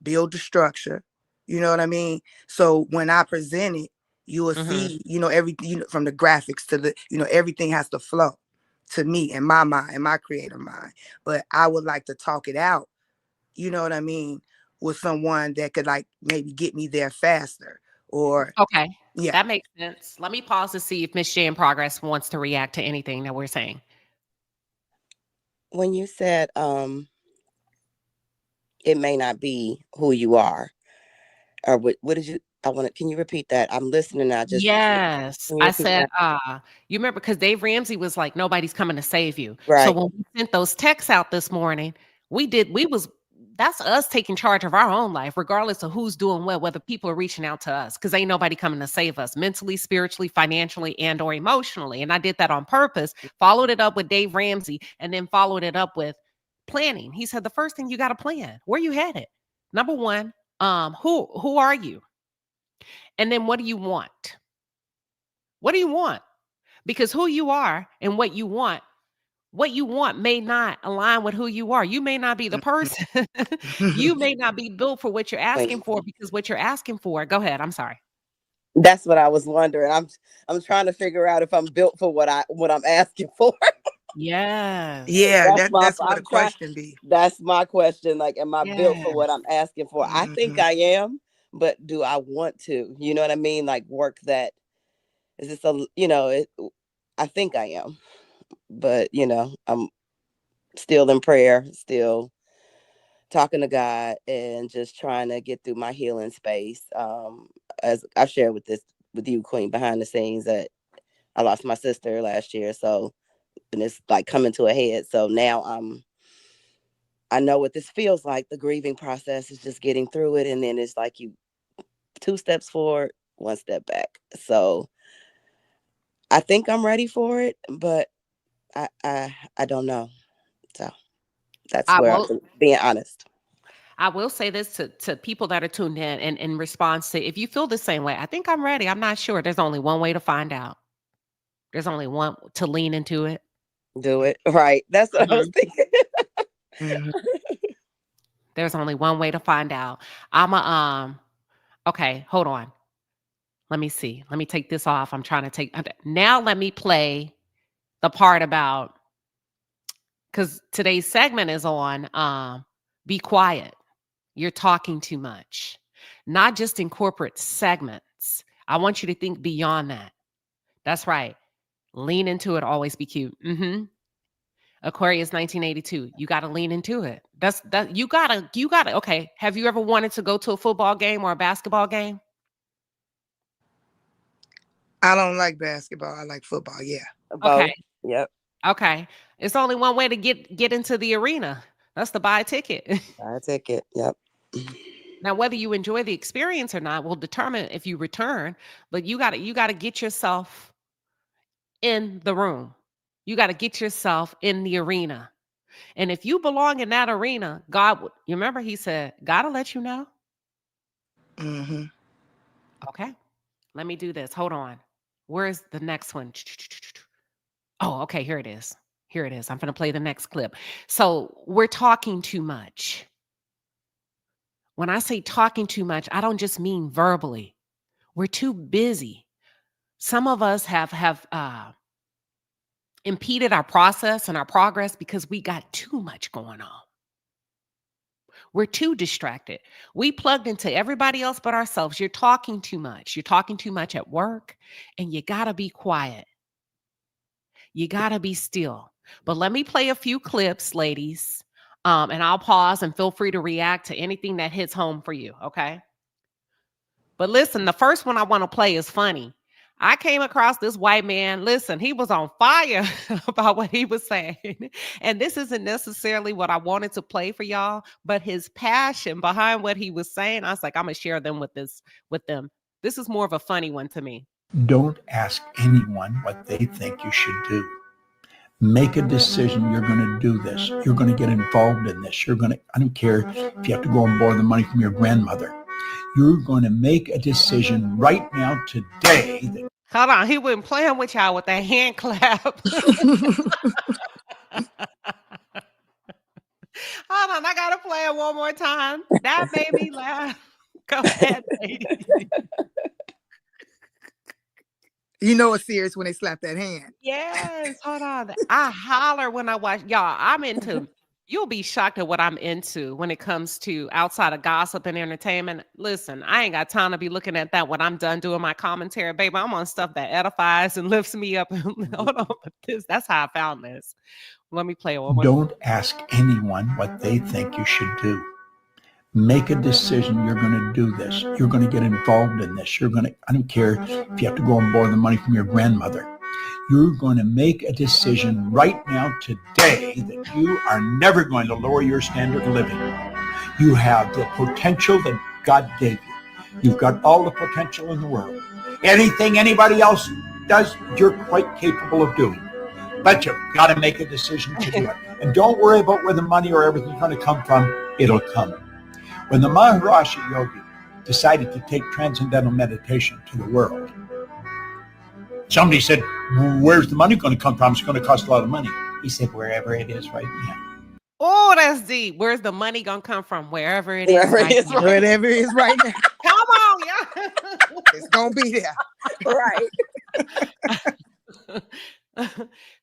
build the structure. You know what I mean? So when I present it, you will Mm-hmm. see, everything, from the graphics to the, everything has to flow to me in my mind, in my creative mind. But I would like to talk it out, you know what I mean, with someone that could, like, maybe get me there faster, or Okay. yeah. That makes sense. Let me pause to see if Miss J in Progress wants to react to anything that we're saying. when you said it may not be who you are, or what did you, can you repeat that? I'm listening. Yes. Can you I repeat said, that? you remember, because Dave Ramsey was like, nobody's coming to save you. So Right. when we sent those texts out this morning, that's us taking charge of our own life, regardless of who's doing what, whether people are reaching out to us, because ain't nobody coming to save us mentally, spiritually, financially, and or emotionally. And I did that on purpose, followed it up with Dave Ramsey, and then followed it up with planning. He said, the first thing you got to plan, where you headed. Number one, who are you? And then what do you want? What do you want? Because who you are and what you want may not align with who you are. You may not be the person. You may not be built for what you're asking Queen. for, because what you're asking for, go ahead. I'm sorry. That's what I was wondering. I'm trying to figure out if I'm built for what I'm asking for. Yes. Yeah, that's what a I'm trying. question be. That's my question. Like, am I built for what Yes. I'm asking for? I think Hmm. I am, but do I want to? You know what I mean? Like, work that is this a I think I am, but I'm still in prayer, still talking to God, and just trying to get through my healing space. As I've shared with you, Queen, behind the scenes, that I lost my sister last year, so and it's like coming to a head. So now I know what this feels like. The grieving process is just getting through it, and then it's like you 2 steps forward, 1 step back. So I think I'm ready for it, but I don't know. So that's I where will I'm being honest. I will say this to people that are tuned in and in response to, if you feel the same way, I think I'm ready. I'm not sure. There's only one way to find out. There's only one to lean into it. Do it right. That's what I was Mhm. thinking. Hmm. There's only one way to find out. I'm a okay, hold on. Let me see. Let me take this off. I'm trying to take now let me play the part about, cuz today's segment is on be quiet. You're talking too much. Not just in corporate segments. I want you to think beyond that. That's right. Lean into it, always be cute. Aquarius 1982. You got to lean into it. That you got to okay, have you ever wanted to go to a football game or a basketball game? I don't like basketball. I like football. Yeah. Okay. Both. Yep. Okay. It's only one way to get into the arena. That's to buy a ticket. I take it. Yep. Now, whether you enjoy the experience or not will determine if you return, but you got to get yourself in the room. You got to get yourself in the arena. And if you belong in that arena, God would, you remember he said, God will let you know. Hmm. Okay. Let me do this. Hold on. Where's the next one? Oh, okay. Here it is. Here it is. I'm going to play the next clip. So we're talking too much. When I say talking too much, I don't just mean verbally. We're too busy. Some of us have impeded our process and our progress because we got too much going on. We're too distracted. We plugged into everybody else but ourselves. You're talking too much. You're talking too much at work, and you got to be quiet. You got to be still. But let me play a few clips, ladies, and I'll pause and feel free to react to anything that hits home for you, okay? But listen, the first one I want to play is funny. I came across this white man. Listen, he was on fire about what he was saying. And this isn't necessarily what I wanted to play for y'all, but his passion behind what he was saying, I was like, I'm gonna share them with them. This is more of a funny one to me. Don't ask anyone what they think you should do. Make a decision. You're going to do this. You're going to get involved in this. I don't care if you have to go and borrow the money from your grandmother. You're going to make a decision right now, today. Hold on, he wasn't playing with y'all with that hand clap. Hold on, I gotta play it one more time. That made me laugh. Go ahead, lady. You know it's serious when they slap that hand. Yes, hold on. I holler when I watch y'all. You'll be shocked at what I'm into when it comes to outside of gossip and entertainment. Listen, I ain't got time to be looking at that when I'm done doing my commentary, baby. I'm on stuff that edifies and lifts me up. Hold on, that's how I found this. Let me play it one more. Don't ask anyone what they think you should do. Make a decision. You're going to do this. You're going to get involved in this. I don't care if you have to go and borrow the money from your grandmother. You're going to make a decision right now, today, that you are never going to lower your standard of living. You have the potential that God gave you. You've got all the potential in the world. Anything anybody else does, you're quite capable of doing. But you've got to make a decision to do it. And don't worry about where the money or everything's going to come from. It'll come. When the Maharishi Yogi decided to take transcendental meditation to the world, somebody said, where's the money going to come from? It's going to cost a lot of money. He said, wherever it is right now. Oh, that's deep. Where's the money gonna come from? Wherever it is. Wherever it Right is now. right Whatever it is right now. Come on, yeah. It's gonna be there. Right.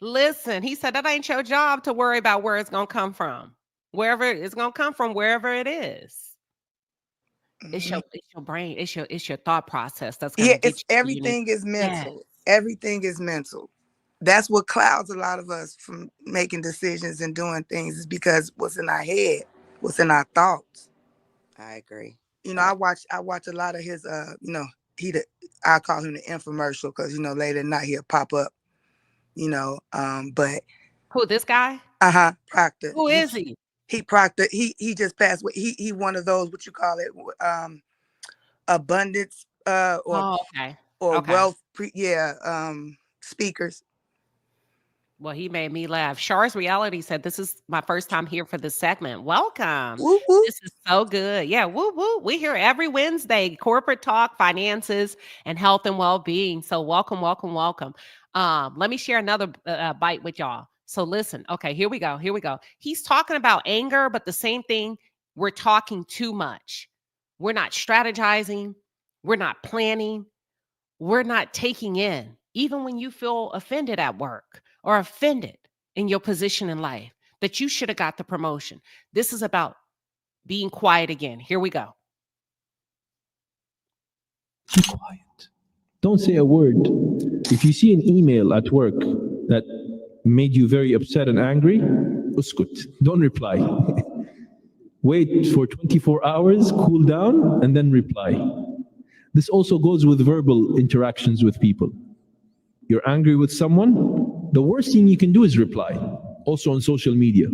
Listen, he said that ain't your job to worry about where it's gonna come from. Wherever it's gonna come from, wherever it is. It's Mhm. your brain, it's your thought process that's Yeah, gonna get it's you to your everything is yes. mental. Everything is mental. That's what clouds a lot of us from making decisions and doing things, is because what's in our head, what's in our thoughts. I agree. You know, I watch a lot of his I call him the infomercial, because later at night he'll pop up, but Who, this guy? Proctor. Who is he? He Proctor, he just passed away. He one of those, what you call it, abundance Oh, okay. or Okay. wealth speakers. Well, he made me laugh. Char's Reality said, "This is my first time here for this segment. Welcome. Woo woo. This is so good. Yeah, woo woo. We here every Wednesday, corporate talk, finances, and health and well-being. So welcome, welcome, welcome. Let me share another bite with y'all. So listen, okay, here we go. Here we go. He's talking about anger, but the same thing, we're talking too much. We're not strategizing. We're not planning. We're not taking in, even when you feel offended at work or offended in your position in life, that you should have got the promotion. This is about being quiet again. Here we go. Be quiet. Don't say a word. If you see an email at work that made you very upset and angry, uskut. Don't reply. Wait for 24 hours, cool down, and then reply. This also goes with verbal interactions with people. You're angry with someone, the worst thing you can do is reply. Also on social media,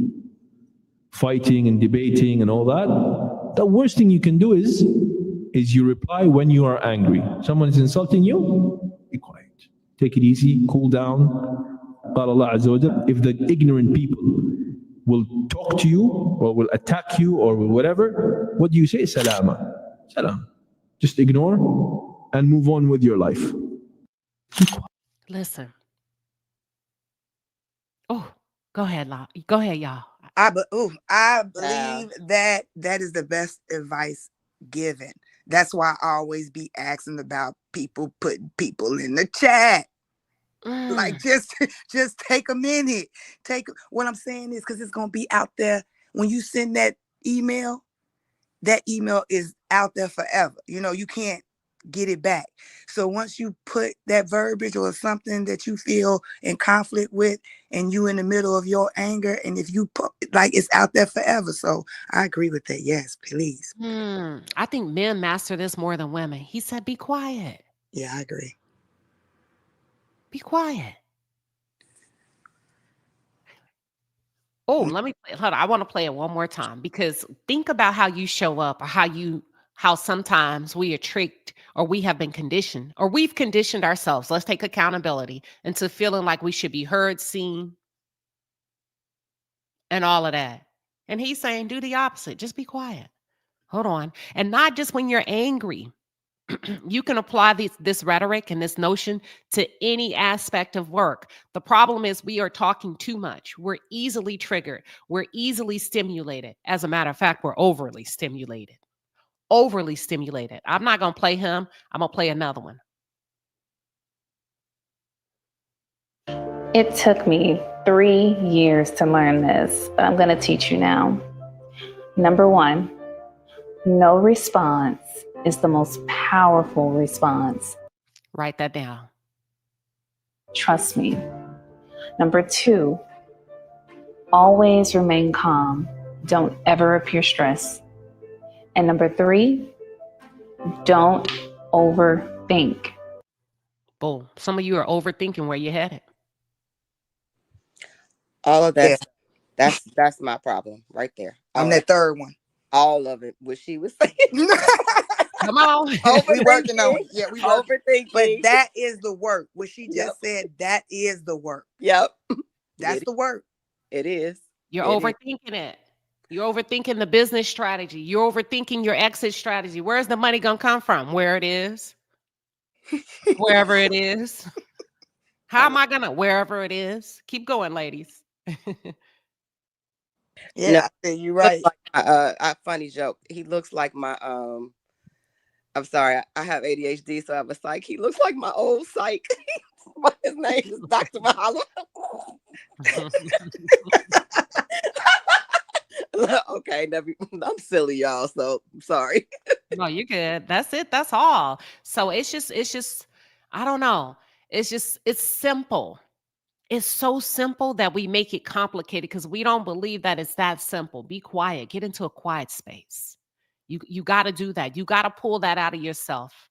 fighting and debating and all that. The worst thing you can do is you reply when you are angry. Someone is insulting you, be quiet. Take it easy, cool down. قال الله عز وجل, if the ignorant people will talk to you or will attack you or whatever, what do you say? Salama. Salam. Just ignore and move on with your life. Listen. Oh, go ahead, Go ahead, y'all. I believe that is the best advice given. That's why I always be asking about people putting people in the chat. Like, just take a minute. What I'm saying is, because it's gonna be out there when you send that email is out there forever. You can't get it back. So once you put that verbiage or something that you feel in conflict with, and you in the middle of your anger, and if you put, it's out there forever. So I agree with that. Yes, please. I think men master this more than women. He said, be quiet. Yeah, I agree. Be quiet. Oh, let me hold on. I want to play it one more time, because think about how you show up, or how sometimes we are tricked, or we have been conditioned, or we've conditioned ourselves. Let's take accountability into feeling like we should be heard, seen, and all of that. And he's saying, do the opposite. Just be quiet. Hold on. And not just when you're angry. You can apply this rhetoric and this notion to any aspect of work. The problem is we are talking too much. We're easily triggered. We're easily stimulated. As a matter of fact, we're overly stimulated. Overly stimulated. I'm not going to play him. I'm going to play another one. It took me 3 years to learn this, but I'm going to teach you now. Number 1, no response is the most powerful response. Write that down. Trust me. Number 2, always remain calm. Don't ever appear stressed. And number 3, don't overthink. Boom. Some of you are overthinking where you're headed. All of that. Yeah. That's my problem right there. I'm that third one. All of it, what she was saying. Come on. We working on it. Yeah, we overthinking. But that is the work. What she just said, that is the work. Yep. That's the work. It is. You're overthinking it. You're overthinking the business strategy. You're overthinking your exit strategy. Where's the money going to come from? Where it is. Wherever it is. How am I going to? Wherever it is. Keep going, ladies. Yeah, you're right. Like a funny joke. He looks like my I'm sorry, I have ADHD, so I was like, he looks like my old psych. But his name is Dr. Mahalo. Okay, I'm silly, y'all. So I'm sorry. No, you're good. That's it. That's all. So it's just, I don't know. It's simple. It's so simple that we make it complicated because we don't believe that it's that simple. Be quiet. Get into a quiet space. You got to do that. You got to pull that out of yourself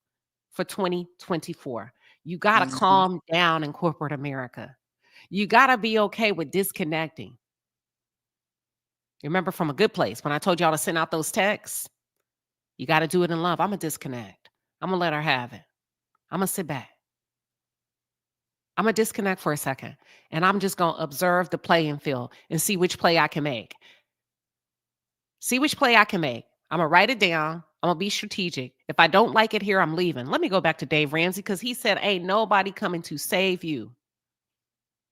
for 2024. You got to Mm-hmm. calm down in corporate America. You got to be okay with disconnecting. Remember from a good place when I told y'all to send out those texts? You got to do it in love. I'm going to disconnect. I'm going to let her have it. I'm going to sit back. I'm going to disconnect for a second. And I'm just going to observe the playing field and see which play I can make. See which play I can make. I'm going to write it down. I'm going to be strategic. If I don't like it here, I'm leaving. Let me go back to Dave Ramsey because he said, ain't nobody coming to save you.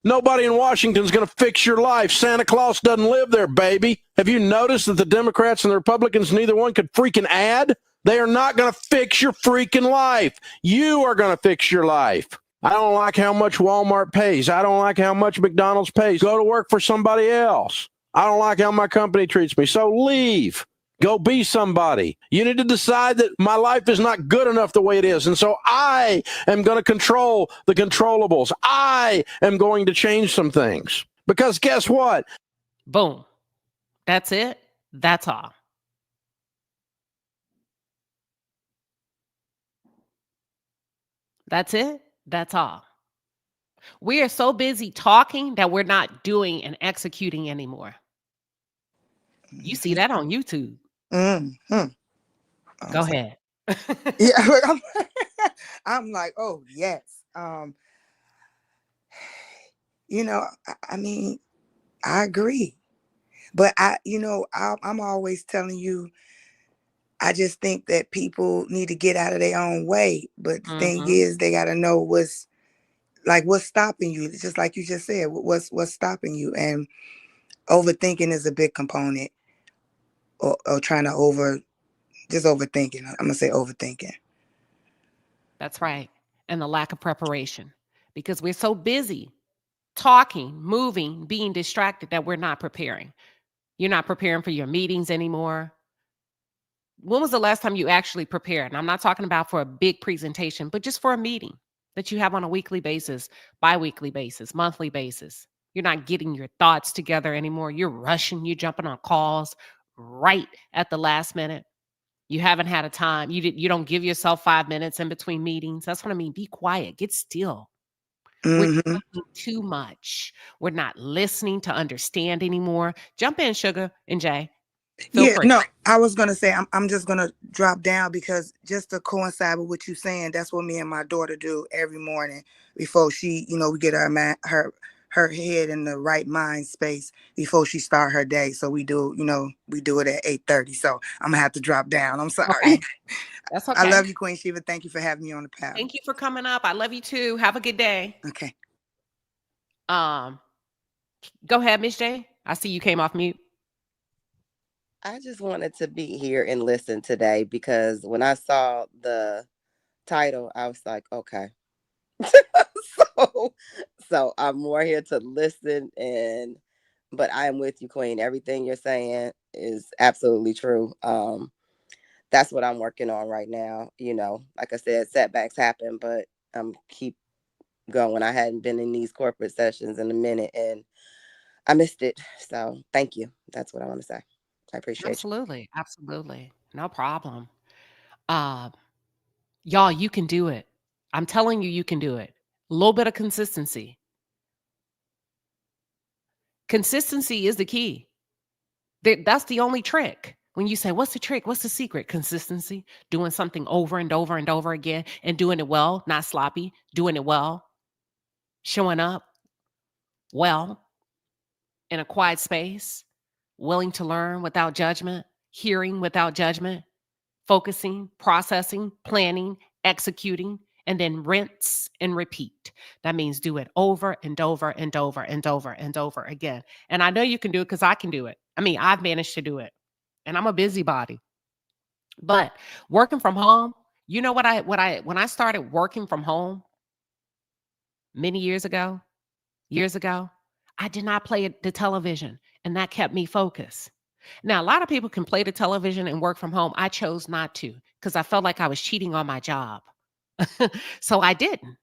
Nobody in Washington's going to fix your life. Santa Claus doesn't live there, baby. Have you noticed that the Democrats and the Republicans, neither one could freaking add? They are not going to fix your freaking life. You are going to fix your life. I don't like how much Walmart pays. I don't like how much McDonald's pays. Go to work for somebody else. I don't like how my company treats me. So leave. Go be somebody. You need to decide that my life is not good enough the way it is. And so I am going to control the controllables. I am going to change some things. Because guess what? Boom. That's it. That's all. That's it. That's all. We are so busy talking that we're not doing and executing anymore. You see that on YouTube. Mm-hmm. Go ahead. Yeah, I'm like, oh yes. I mean, I agree, but I'm always telling you, I just think that people need to get out of their own way. But the thing is, they got to know what's stopping you. It's just like you just said, what's stopping you, and overthinking is a big component, or trying to overthinking. I'm gonna say overthinking. That's right. And the lack of preparation because we're so busy talking, moving, being distracted that we're not preparing. You're not preparing for your meetings anymore. When was the last time you actually prepared? And I'm not talking about for a big presentation, but just for a meeting that you have on a weekly basis, bi-weekly basis, monthly basis. You're not getting your thoughts together anymore. You're rushing, you're jumping on calls right at the last minute. You haven't had a time. You don't give yourself 5 minutes in between meetings. That's what I mean. Be quiet. Get still. We're Mm-hmm. talking too much. We're not listening to understand anymore. Jump in, Sugar and Jay. Feel Yeah, free. no, I was gonna say I'm just gonna drop down because just to coincide with what you're saying, that's what me and my daughter do every morning before she, we get her head in the right mind space before she start her day. So we do it at 8:30. So I'm gonna have to drop down. I'm sorry. Okay. That's I okay. love you, Queen Shiva. Thank you for having me on the panel. Thank you for coming up. I love you too. Have a good day. Okay. Go ahead, Miss J. I see you came off mute. I just wanted to be here and listen today because when I saw the title, I was like, okay. So I'm more here to listen, but I am with you, Queen. Everything you're saying is absolutely true. That's what I'm working on right now. Like I said, setbacks happen, but I'm keep going. I hadn't been in these corporate sessions in a minute and I missed it. So thank you. That's what I want to say. I appreciate Absolutely. Absolutely. No problem. Y'all, you can do it. I'm telling you, you can do it. A little bit of consistency. Consistency is the key. That's the only trick. When you say, what's the trick? What's the secret? Consistency, doing something over and over and over again and doing it well, not sloppy, doing it well, showing up well in a quiet space, willing to learn without judgment, hearing without judgment, focusing, processing, planning, executing, and then rinse and repeat. That means do it over and over and over and over and over again. And I know you can do it because I can do it. I mean, I've managed to do it. And I'm a busybody. But working from home, You know when I started working from home many years ago, I did not play the television, and that kept me focused. Now, a lot of people can play the television and work from home. I chose not to because I felt like I was cheating on my job. So I didn't.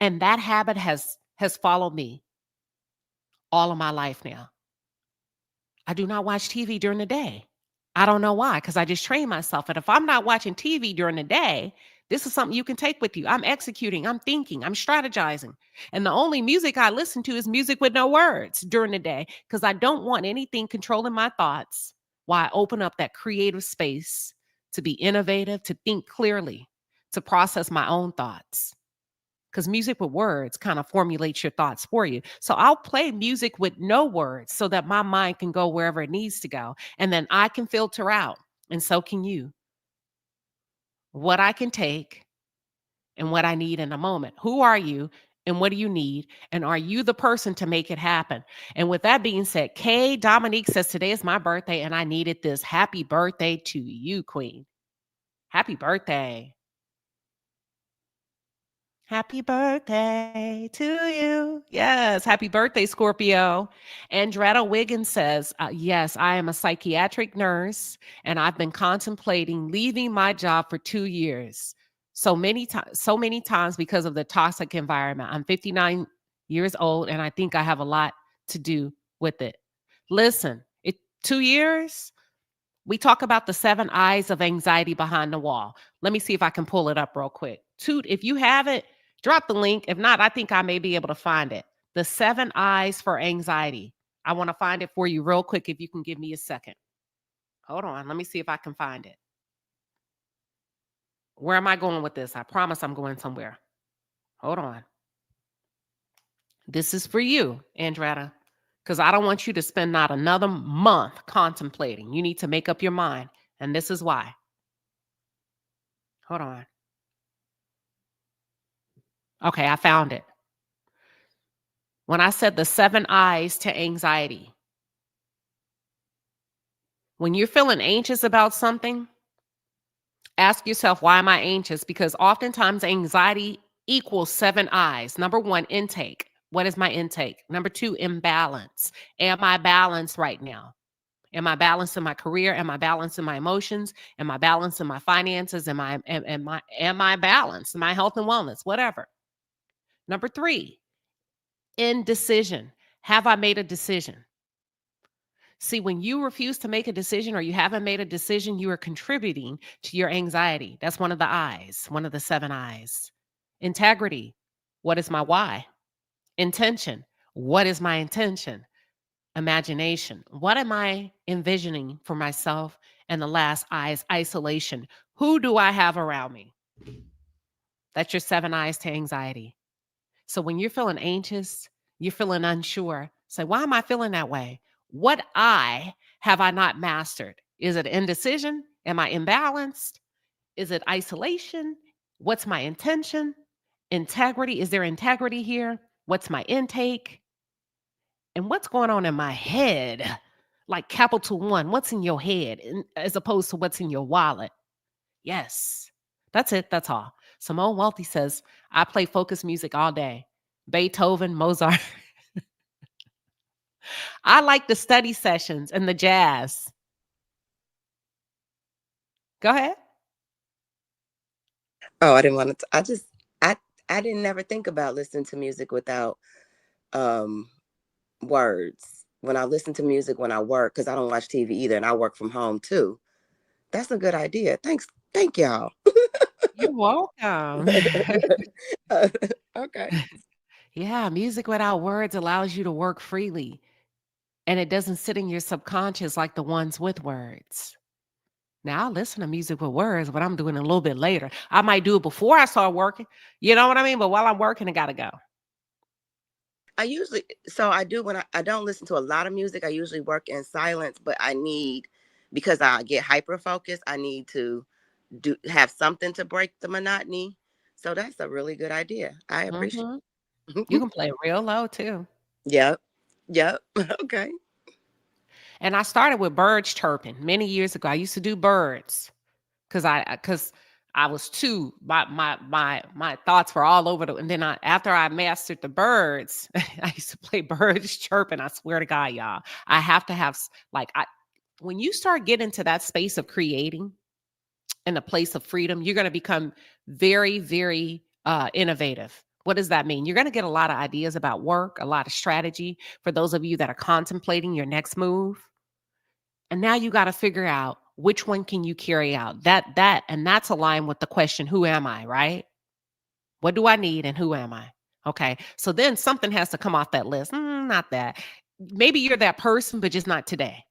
And that habit has followed me all of my life now. I do not watch TV during the day. I don't know why, because I just trained myself. And if I'm not watching TV during the day, this is something you can take with you. I'm executing, I'm thinking, I'm strategizing. And the only music I listen to is music with no words during the day, because I don't want anything controlling my thoughts while I open up that creative space to be innovative, to think clearly, to process my own thoughts. Because music with words kind of formulates your thoughts for you. So I'll play music with no words so that my mind can go wherever it needs to go. And then I can filter out, and so can you, what I can take and what I need in a moment. Who are you and what do you need? And are you the person to make it happen? And with that being said, Kay Dominique says, today is my birthday and I needed this. Happy birthday to you, Queen. Happy birthday. Happy birthday to you. Yes. Happy birthday, Scorpio. Andretta Wiggins says, yes, I am a psychiatric nurse and I've been contemplating leaving my job for 2 years. So many times because of the toxic environment. I'm 59 years old and I think I have a lot to do with it. Listen, 2 years, we talk about the 7 eyes of anxiety behind the wall. Let me see if I can pull it up real quick. If you have it, drop the link. If not, I think I may be able to find it. The 7 eyes for anxiety. I want to find it for you real quick if you can give me a second. Hold on. Let me see if I can find it. Where am I going with this? I promise I'm going somewhere. Hold on. This is for you, Andretta, because I don't want you to spend not another month contemplating. You need to make up your mind. And this is why. Hold on. Okay, I found it. When I said the 7 eyes to anxiety, when you're feeling anxious about something, ask yourself, why am I anxious? Because oftentimes anxiety equals 7 eyes. Number 1, intake. What is my intake? Number 2, imbalance. Am I balanced right now? Am I balanced in my career? Am I balanced in my emotions? Am I balanced in my finances? Am I balanced in my health and wellness? Whatever. Number 3, indecision. Have I made a decision? See, when you refuse to make a decision or you haven't made a decision, you are contributing to your anxiety. That's one of the eyes, one of the 7 eyes. Integrity. What is my why? Intention. What is my intention? Imagination. What am I envisioning for myself? And the last eye is isolation. Who do I have around me? That's your 7 eyes to anxiety. So when you're feeling anxious, you're feeling unsure, say, why am I feeling that way? What eye have I not mastered? Is it indecision? Am I imbalanced? Is it isolation? What's my intention? Integrity. Is there integrity here? What's my intake? And what's going on in my head? Like capital 1, what's in your head as opposed to what's in your wallet? Yes, that's it. That's all. Simone Wealthy says, I play focus music all day. Beethoven, Mozart. I like the study sessions and the jazz. Go ahead. Oh, I didn't want to. I didn't never think about listening to music without words. When I listen to music when I work, because I don't watch TV either, and I work from home too. That's a good idea. Thank y'all. You're welcome. Okay. Yeah, music without words allows you to work freely. And it doesn't sit in your subconscious like the ones with words. Now, I listen to music with words, but I'm doing it a little bit later. I might do it before I start working. You know what I mean? But while I'm working, I got to go. I do when I don't listen to a lot of music. I usually work in silence, but because I get hyper focused, I need to have something to break the monotony. So that's a really good idea. I appreciate it. You can play real low too. Yep. Okay. And I started with birds chirping many years ago. I used to do birds because I I was too, my thoughts were all over and then after I mastered the birds, I used to play birds chirping. I swear to God, y'all, I have to have when you start getting to that space of creating in a place of freedom, you're going to become very, very innovative. What does that mean? You're going to get a lot of ideas about work, a lot of strategy for those of you that are contemplating your next move. And now you got to figure out which one can you carry out. And that's aligned with the question, who am I, right? What do I need and who am I? Okay. So then something has to come off that list. Not that. Maybe you're that person, but just not today.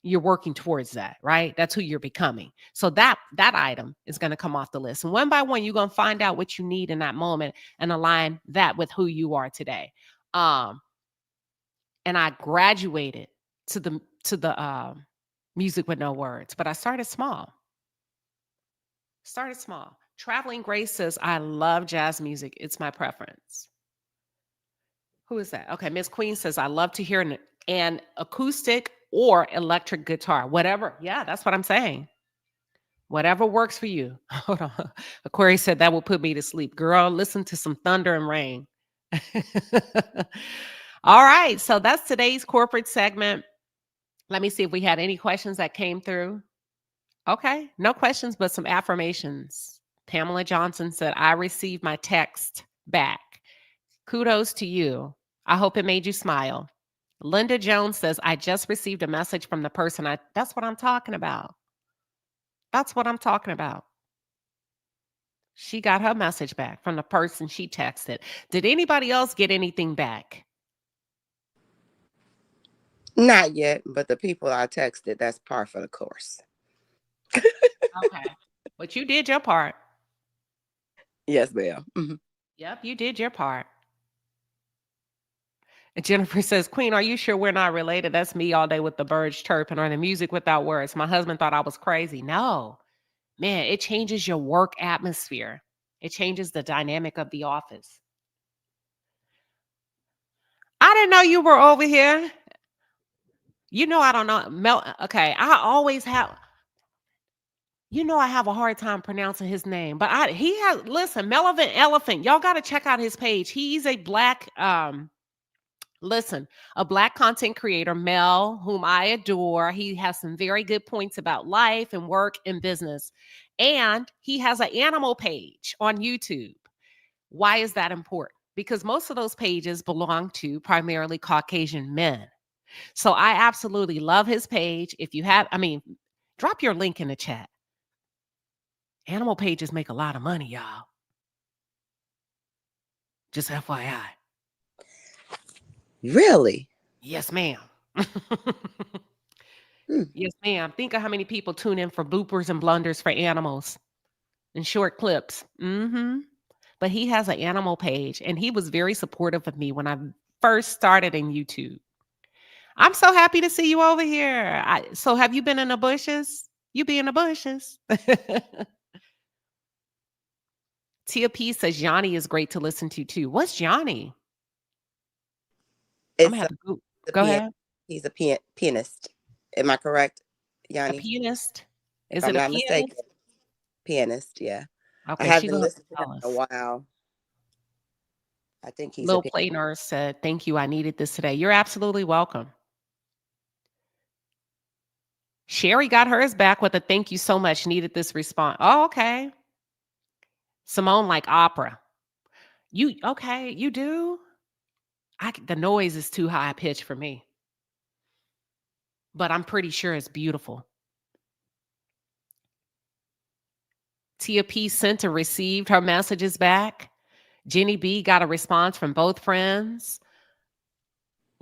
You're working towards that, right? That's who you're becoming. So that item is going to come off the list. And one by one, you're going to find out what you need in that moment and align that with who you are today. And I graduated to the music with no words, but I started small. Traveling Grace says, I love jazz music. It's my preference. Who is that? Okay. Miss Queen says, I love to hear an acoustic or electric guitar, whatever. Yeah, that's what I'm saying. Whatever works for you. Hold on. Aquarius said that will put me to sleep. Girl, listen to some thunder and rain. All right. So that's today's corporate segment. Let me see if we had any questions that came through. Okay. No questions, but some affirmations. Pamela Johnson said, I received my text back. Kudos to you. I hope it made you smile. Linda Jones says, I just received a message from the person that's what I'm talking about. That's what I'm talking about. She got her message back from the person she texted. Did anybody else get anything back? Not yet, but the people I texted, that's par for the course. Okay. But you did your part. Yes, ma'am. Mm-hmm. Yep, you did your part. And Jennifer says, Queen, are you sure we're not related? That's me all day with the birds chirping or the music without words. My husband thought I was crazy. No, man, it changes your work atmosphere. It changes the dynamic of the office. I didn't know you were over here. You know, I don't know. Okay, I always have. You know, I have a hard time pronouncing his name, but listen, Melvin Elephant. Y'all got to check out his page. He's a black, a black content creator, Mel, whom I adore. He has some very good points about life and work and business. And he has an animal page on YouTube. Why is that important? Because most of those pages belong to primarily Caucasian men. So I absolutely love his page. If you have, drop your link in the chat. Animal pages make a lot of money, y'all. Just FYI. Really? Yes, ma'am. Yes, ma'am. Think of how many people tune in for bloopers and blunders for animals and short clips. But he has an animal page, and he was very supportive of me when I first started in YouTube. I'm so happy to see you over here. So have you been in the bushes? You be in the bushes. Tia P says Johnny is great to listen to too. What's Johnny? I'm gonna have to go ahead. He's a pianist. Am I correct, Yanni? A pianist? Is it a pianist? Mistaken. Pianist, yeah. Okay, I haven't listened to him in a while. I think he's Lil Play Nurse said, thank you. I needed this today. You're absolutely welcome. Sherry got hers back with a thank you so much. Needed this response. Oh, okay. Simone like opera. You do? The noise is too high pitched for me. But I'm pretty sure it's beautiful. Tia P sent and received her messages back. Jenny B got a response from both friends.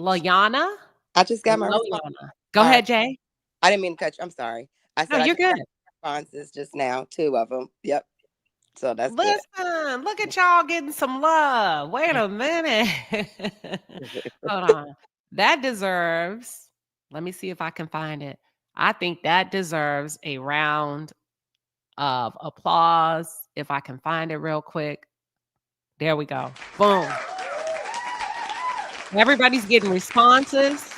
Layana? I just got my response. Go ahead, Jay. I didn't mean to cut you. I'm sorry. I said you're good. Responses just now, 2 of them. Yep. So that's good. Look at y'all getting some love. Wait a minute. Hold on. That deserves, let me see if I can find it. I think that deserves a round of applause. If I can find it real quick. There we go. Boom. Everybody's getting responses.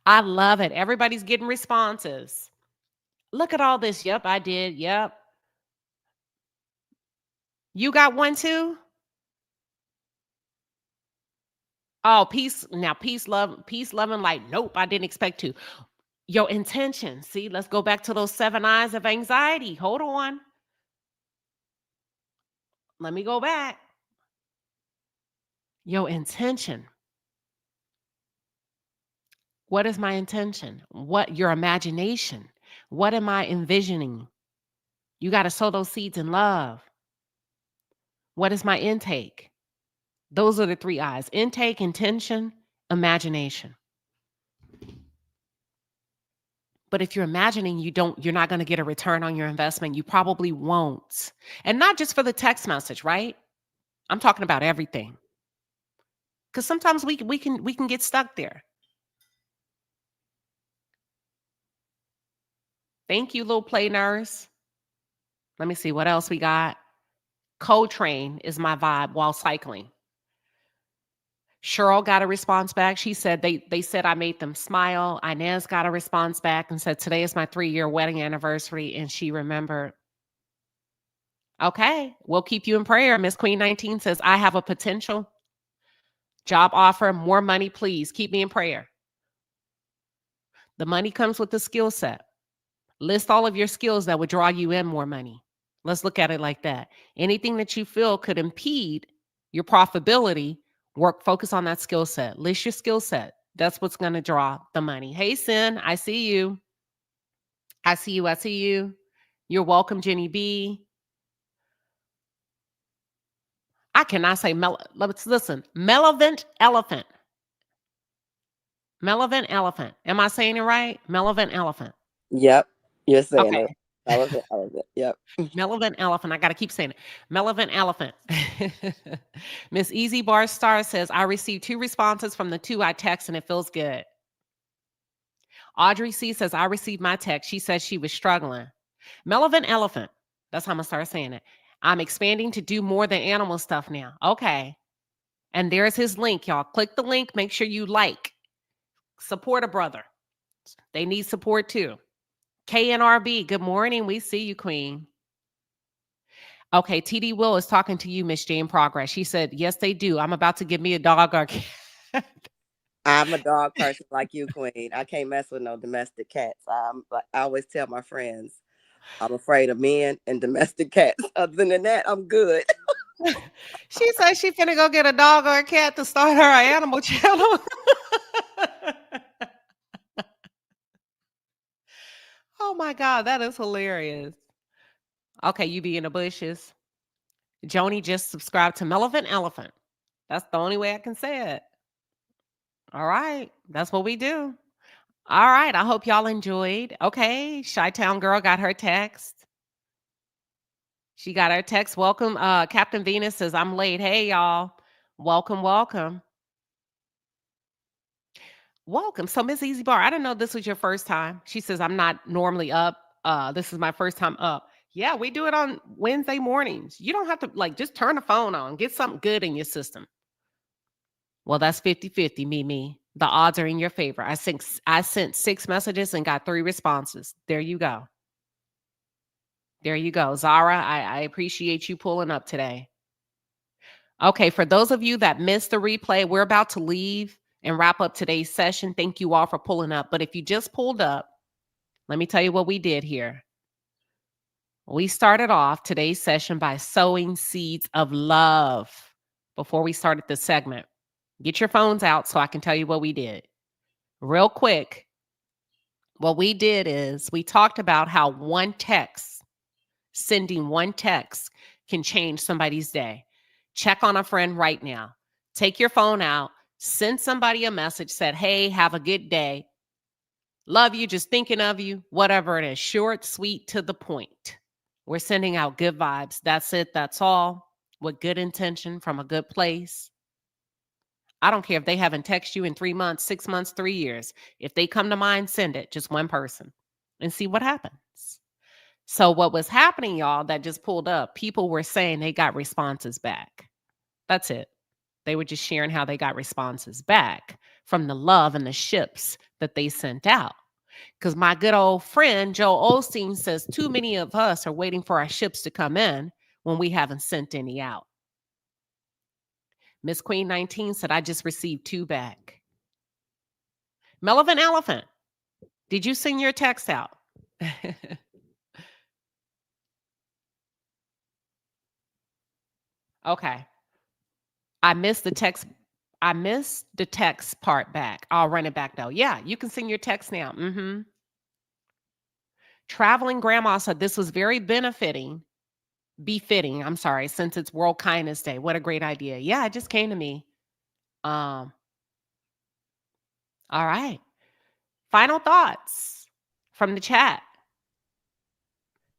I love it. Everybody's getting responses. Look at all this. Yep, I did. Yep. You got one too? Oh, peace. Now, peace, love, peace, love, and light. Nope, I didn't expect to. Your intention. See, let's go back to those 7 eyes of anxiety. Hold on. Let me go back. Your intention. What is my intention? What your imagination? What am I envisioning? You got to sow those seeds in love. What is my intake? Those are the 3 eyes: intake, intention, imagination. But if you're imagining you're not going to get a return on your investment, you probably won't. And not just for the text message, right? I'm talking about everything. Because sometimes we can get stuck there. Thank you, little play nurse. Let me see what else we got. Co-train is my vibe while cycling. Cheryl got a response back. She said they said I made them smile. Inez got a response back and said today is my 3-year wedding anniversary, and she remembered. Okay, we'll keep you in prayer. Miss Queen 19 says I have a potential job offer, more money, please keep me in prayer. The money comes with the skill set. List all of your skills that would draw you in more money. Let's look at it like that. Anything that you feel could impede your profitability, focus on that skill set. List your skill set. That's what's going to draw the money. Hey, Sin, I see you. I see you. I see you. You're welcome, Jenny B. I cannot say listen, Melevant Elephant. Melevant Elephant. Am I saying it right? Melevant Elephant. Yep. You're saying Okay. it. Elephant. Yep. Melevant Elephant. I got to keep saying it. Melevant Elephant. Miss Easy Bar Star says, I received 2 responses from the 2 I text and it feels good. Audrey C says, I received my text. She says she was struggling. Melevant Elephant. That's how I'm going to start saying it. I'm expanding to do more than animal stuff now. Okay. And there's his link, y'all. Click the link. Make sure you like. Support a brother. They need support too. KNRB, good morning. We see you, Queen. Okay, TD Will is talking to you, Miss Jane Progress. She said, yes, they do. I'm about to give me a dog or cat. I'm a dog person like you, Queen. I can't mess with no domestic cats. I always tell my friends, I'm afraid of men and domestic cats. Other than that, I'm good. She said she finna go get a dog or a cat to start her animal channel. Oh my God, that is hilarious. Okay, you be in the bushes. Joni just subscribed to Melevant Elephant. That's the only way I can say it. All right, that's what we do. All right, I hope y'all enjoyed. Okay, Chi-Town Girl got her text. She got her text. Welcome. Captain Venus says, I'm late. Hey, y'all. Welcome, welcome. Welcome. So, Miss Easy Bar, I didn't know this was your first time. She says, I'm not normally up. This is my first time up. Yeah, we do it on Wednesday mornings. You don't have to, just turn the phone on. Get something good in your system. Well, that's 50-50, Mimi. The odds are in your favor. I sent 6 messages and got 3 responses. There you go. There you go. Zara, I appreciate you pulling up today. Okay, for those of you that missed the replay, we're about to leave and wrap up today's session. Thank you all for pulling up. But if you just pulled up, let me tell you what we did here. We started off today's session by sowing seeds of love before we started the segment. Get your phones out so I can tell you what we did. Real quick, what we did is we talked about how sending one text can change somebody's day. Check on a friend right now. Take your phone out, send somebody a message, said, hey, have a good day. Love you, just thinking of you, whatever it is. Short, sweet, to the point. We're sending out good vibes. That's it. That's all. With good intention from a good place. I don't care if they haven't texted you in 3 months, 6 months, 3 years. If they come to mind, send it. Just one person and see what happens. So what was happening, y'all, that just pulled up, people were saying they got responses back. That's it. They were just sharing how they got responses back from the love and the ships that they sent out. Because my good old friend, Joe Osteen, says too many of us are waiting for our ships to come in when we haven't sent any out. Miss Queen 19 said, I just received 2 back. Melvin Elephant, did you send your text out? Okay. I missed the text part back. I'll run it back though. Yeah, you can send your text now. Traveling Grandma said this was very befitting, since it's World Kindness Day. What a great idea. Yeah, it just came to me. All right. Final thoughts from the chat.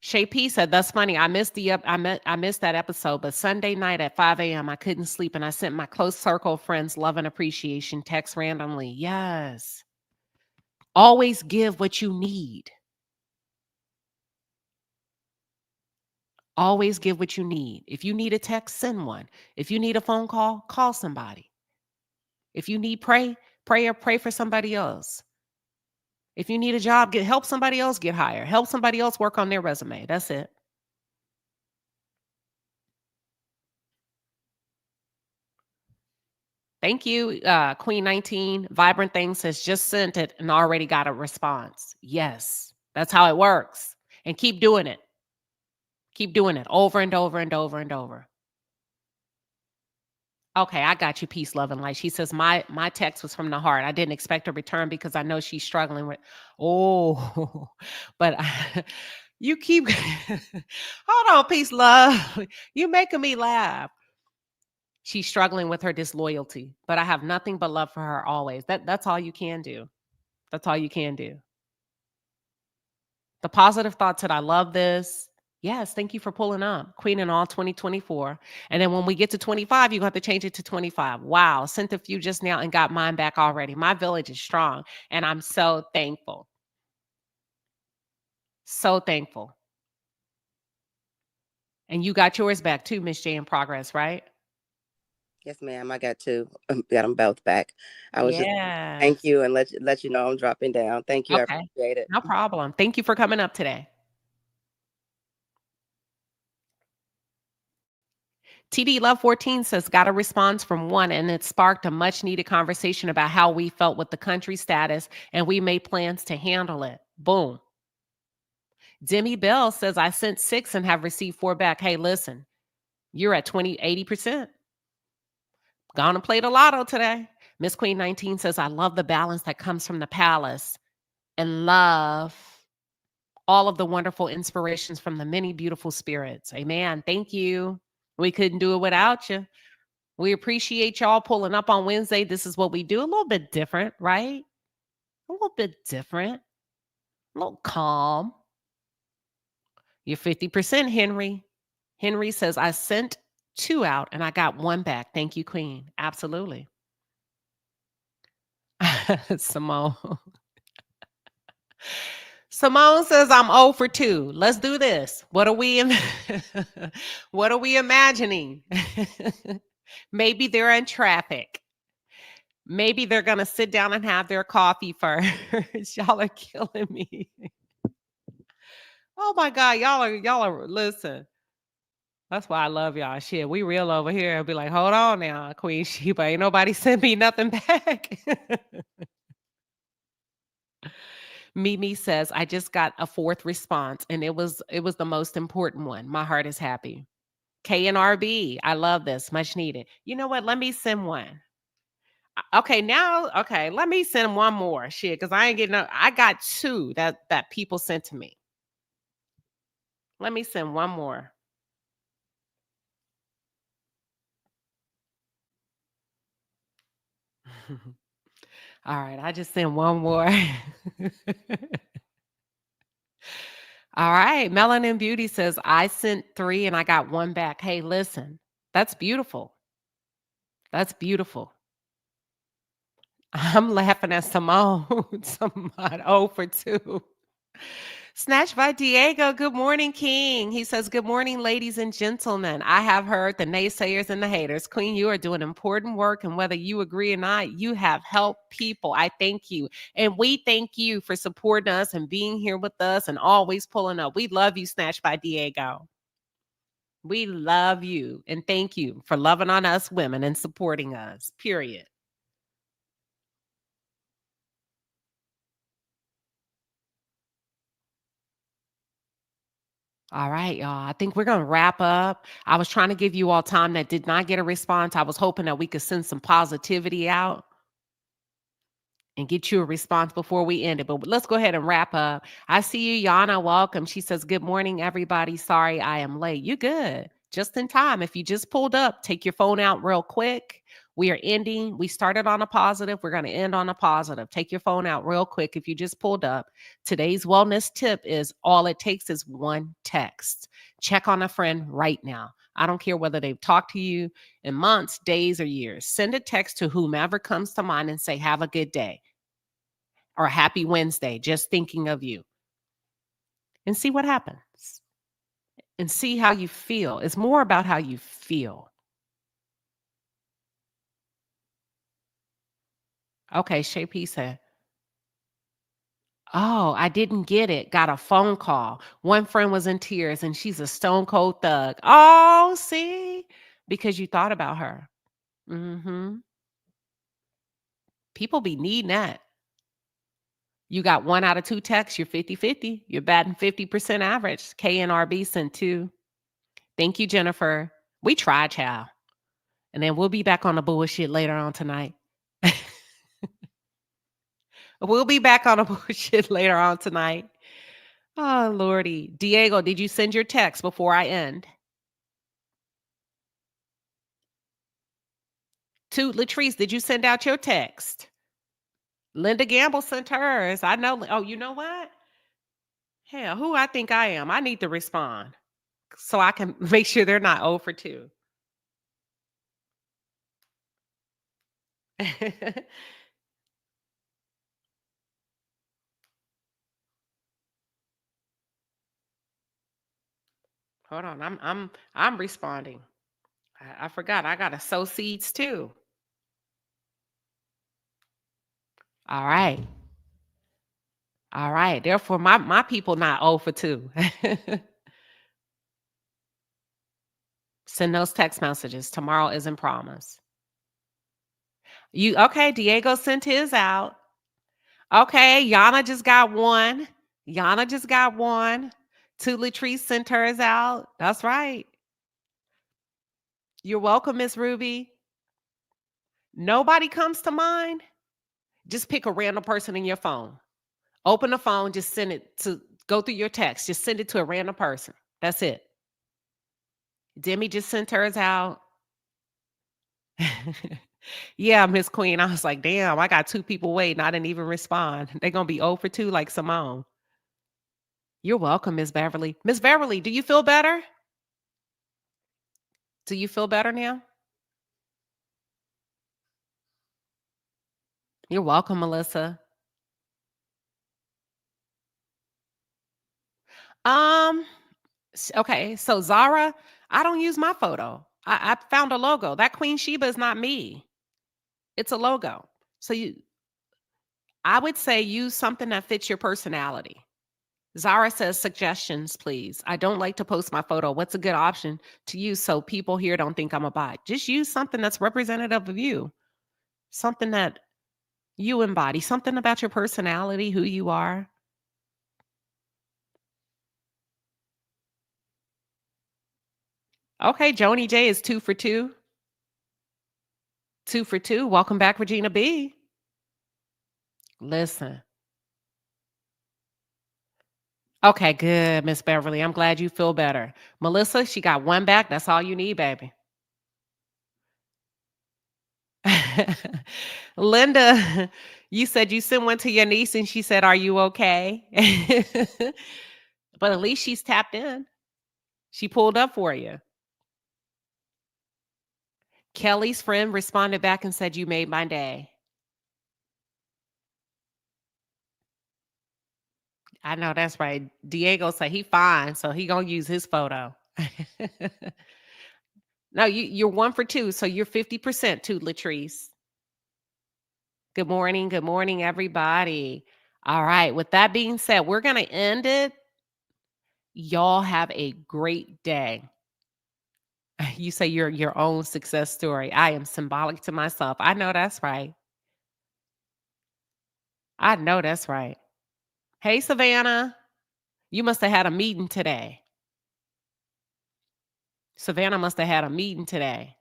Shay P said, that's funny. I missed that episode, but Sunday night at 5 a.m. I couldn't sleep and I sent my close circle of friends love and appreciation text randomly. Yes. Always give what you need. Always give what you need. If you need a text, send one. If you need a phone call, call somebody. If you need pray for somebody else. If you need a job, help somebody else get hired. Help somebody else work on their resume. That's it. Thank you, Queen 19. Vibrant Thing says, just sent it and already got a response. Yes, that's how it works. And keep doing it. Keep doing it over and over and over and over. Okay, I got you. Peace, love, and light. She says, my text was from the heart. I didn't expect a return because I know she's struggling with, but you keep, hold on, peace, love. You making me laugh. She's struggling with her disloyalty, but I have nothing but love for her always. That's all you can do. That's all you can do. The positive thought said, I love this. Yes, thank you for pulling up. Queen in all 2024. And then when we get to 25, you have to change it to 25. Wow, sent a few just now and got mine back already. My village is strong, and I'm so thankful. So thankful. And you got yours back too, Miss J in progress, right? Yes, ma'am. I got 2. Got them both back. I was just thank you and let you know I'm dropping down. Thank you. Okay. I appreciate it. No problem. Thank you for coming up today. TD Love 14 says, got a response from one, and it sparked a much needed conversation about how we felt with the country status, and we made plans to handle it. Boom. Demi Bell says, I sent 6 and have received 4 back. Hey, listen, you're at 80%. Gonna play the lotto today. Miss Queen 19 says, I love the balance that comes from the palace and love all of the wonderful inspirations from the many beautiful spirits. Amen. Thank you. We couldn't do it without you. We appreciate y'all pulling up on Wednesday. This is what we do. A little bit different, right? A little bit different. A little calm. You're 50%, Henry. Henry says, I sent 2 out and I got 1 back. Thank you, Queen. Absolutely. Simone. Simone says, I'm 0 for 2. Let's do this. What are we imagining? Maybe they're in traffic. Maybe they're going to sit down and have their coffee first. Y'all are killing me. Oh my God. Y'all are, listen. That's why I love y'all. Shit, we real over here. I'll be like, hold on now, Queen Sheba. Ain't nobody sent me nothing back. Mimi says, I just got a 4th response, and it was the most important one. My heart is happy. KNRB, I love this. Much needed. You know what? Let me send one. Okay, let me send one more. Shit, because I ain't getting I got 2 that people sent to me. Let me send one more. All right, I just sent one more. All right, Melanin Beauty says, I sent 3 and I got 1 back. Hey, listen, that's beautiful. That's beautiful. I'm laughing at Simone. Somebody 0 for 2. Snatched by Diego. Good morning, King. He says, good morning, ladies and gentlemen. I have heard the naysayers and the haters. Queen, you are doing important work, and whether you agree or not, you have helped people. I thank you. And we thank you for supporting us and being here with us and always pulling up. We love you, Snatched by Diego. We love you. And thank you for loving on us women and supporting us, period. All right, y'all. I think we're going to wrap up. I was trying to give you all time that did not get a response. I was hoping that we could send some positivity out and get you a response before we end it. But let's go ahead and wrap up. I see you, Yana. Welcome. She says, good morning, everybody. Sorry I am late. You good. Just in time. If you just pulled up, take your phone out real quick. We are ending. We started on a positive. We're going to end on a positive. Take your phone out real quick if you just pulled up. Today's wellness tip is all it takes is one text. Check on a friend right now. I don't care whether they've talked to you in months, days, or years. Send a text to whomever comes to mind and say, have a good day or happy Wednesday, just thinking of you. And see what happens. And see how you feel. It's more about how you feel. Okay, Shay P said, oh, I didn't get it. Got a phone call. One friend was in tears and she's a stone cold thug. Oh, see? Because you thought about her. People be needing that. You got 1 out of 2 texts. You're 50-50. You're batting 50% average. KNRB sent 2. Thank you, Jennifer. We tried, child. And then we'll be back on the bullshit later on tonight. We'll be back on the bullshit later on tonight. Oh, Lordy. Diego, did you send your text before I end? To Latrice, did you send out your text? Linda Gamble sent hers. I know. Oh, you know what? Hell, who I think I am? I need to respond so I can make sure they're not 0 for 2. Hold on, I'm responding. I forgot I gotta sow seeds too. All right. All right. Therefore, my people not 0 for 2. Send those text messages. Tomorrow isn't promised. Okay? Diego sent his out. Okay, Yana just got 1. Yana just got 1. To Latrice sent hers out. That's right. You're welcome, Miss Ruby. Nobody comes to mind? Just pick a random person in your phone. Open the phone, just send it to, go through your text. Just send it to a random person. That's it. Demi just sent hers out. Yeah, Miss Queen. I was like, damn, I got 2 people waiting. I didn't even respond. They're going to be 0 for 2 like Simone. You're welcome, Miss Beverly. Miss Beverly, do you feel better? Do you feel better now? You're welcome, Melissa. Okay, so Zara, I don't use my photo. I found a logo. That Queen Sheba is not me. It's a logo. So I would say use something that fits your personality. Zara says suggestions, please. I don't like to post my photo. What's a good option to use so people here don't think I'm a bot? Just use something that's representative of you. Something that you embody. Something about your personality, who you are. Okay, Joni J is 2 for 2. 2 for 2. Welcome back, Regina B. Listen. Okay, good, Miss Beverly. I'm glad you feel better. Melissa, she got 1 back. That's all you need, baby. Linda, you said you sent one to your niece and she said, are you okay? But at least she's tapped in. She pulled up for you. Kelly's friend responded back and said, you made my day. I know that's right. Diego said he fine, so he gonna use his photo. No, you're 1 for 2, so you're 50% too, Latrice. Good morning, everybody. All right, with that being said, we're gonna end it. Y'all have a great day. You say you're your own success story. I am symbolic to myself. I know that's right. I know that's right. Hey, Savannah. You must have had a meeting today. Savannah must have had a meeting today.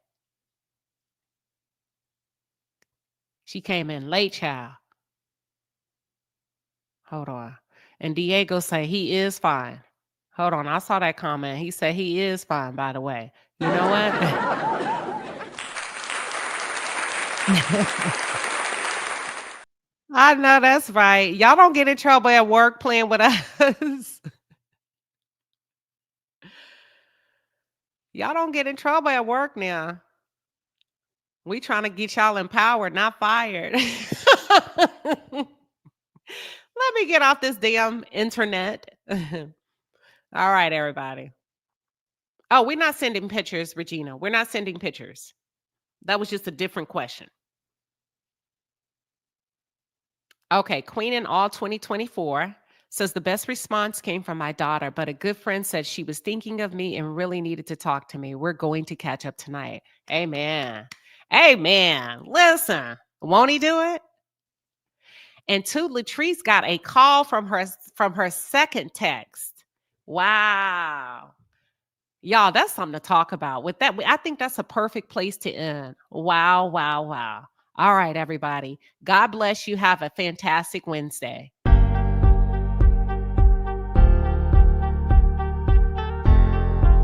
She came in late, child. Hold on. And Diego say he is fine. Hold on. I saw that comment. He said he is fine, by the way. You know what? I know that's right. Y'all don't get in trouble at work playing with us. Y'all don't get in trouble at work now. We trying to get y'all empowered, not fired. Let me get off this damn internet. All right, everybody. Oh, we're not sending pictures, Regina. We're not sending pictures. That was just a different question. Okay, Queen in All 2024 says the best response came from my daughter, but a good friend said she was thinking of me and really needed to talk to me. We're going to catch up tonight. Amen. Amen. Listen, won't he do it? And two, Latrice got a call from her second text. Wow. Y'all, that's something to talk about. With that, I think that's a perfect place to end. Wow, wow, wow. All right, everybody. God bless you. Have a fantastic Wednesday.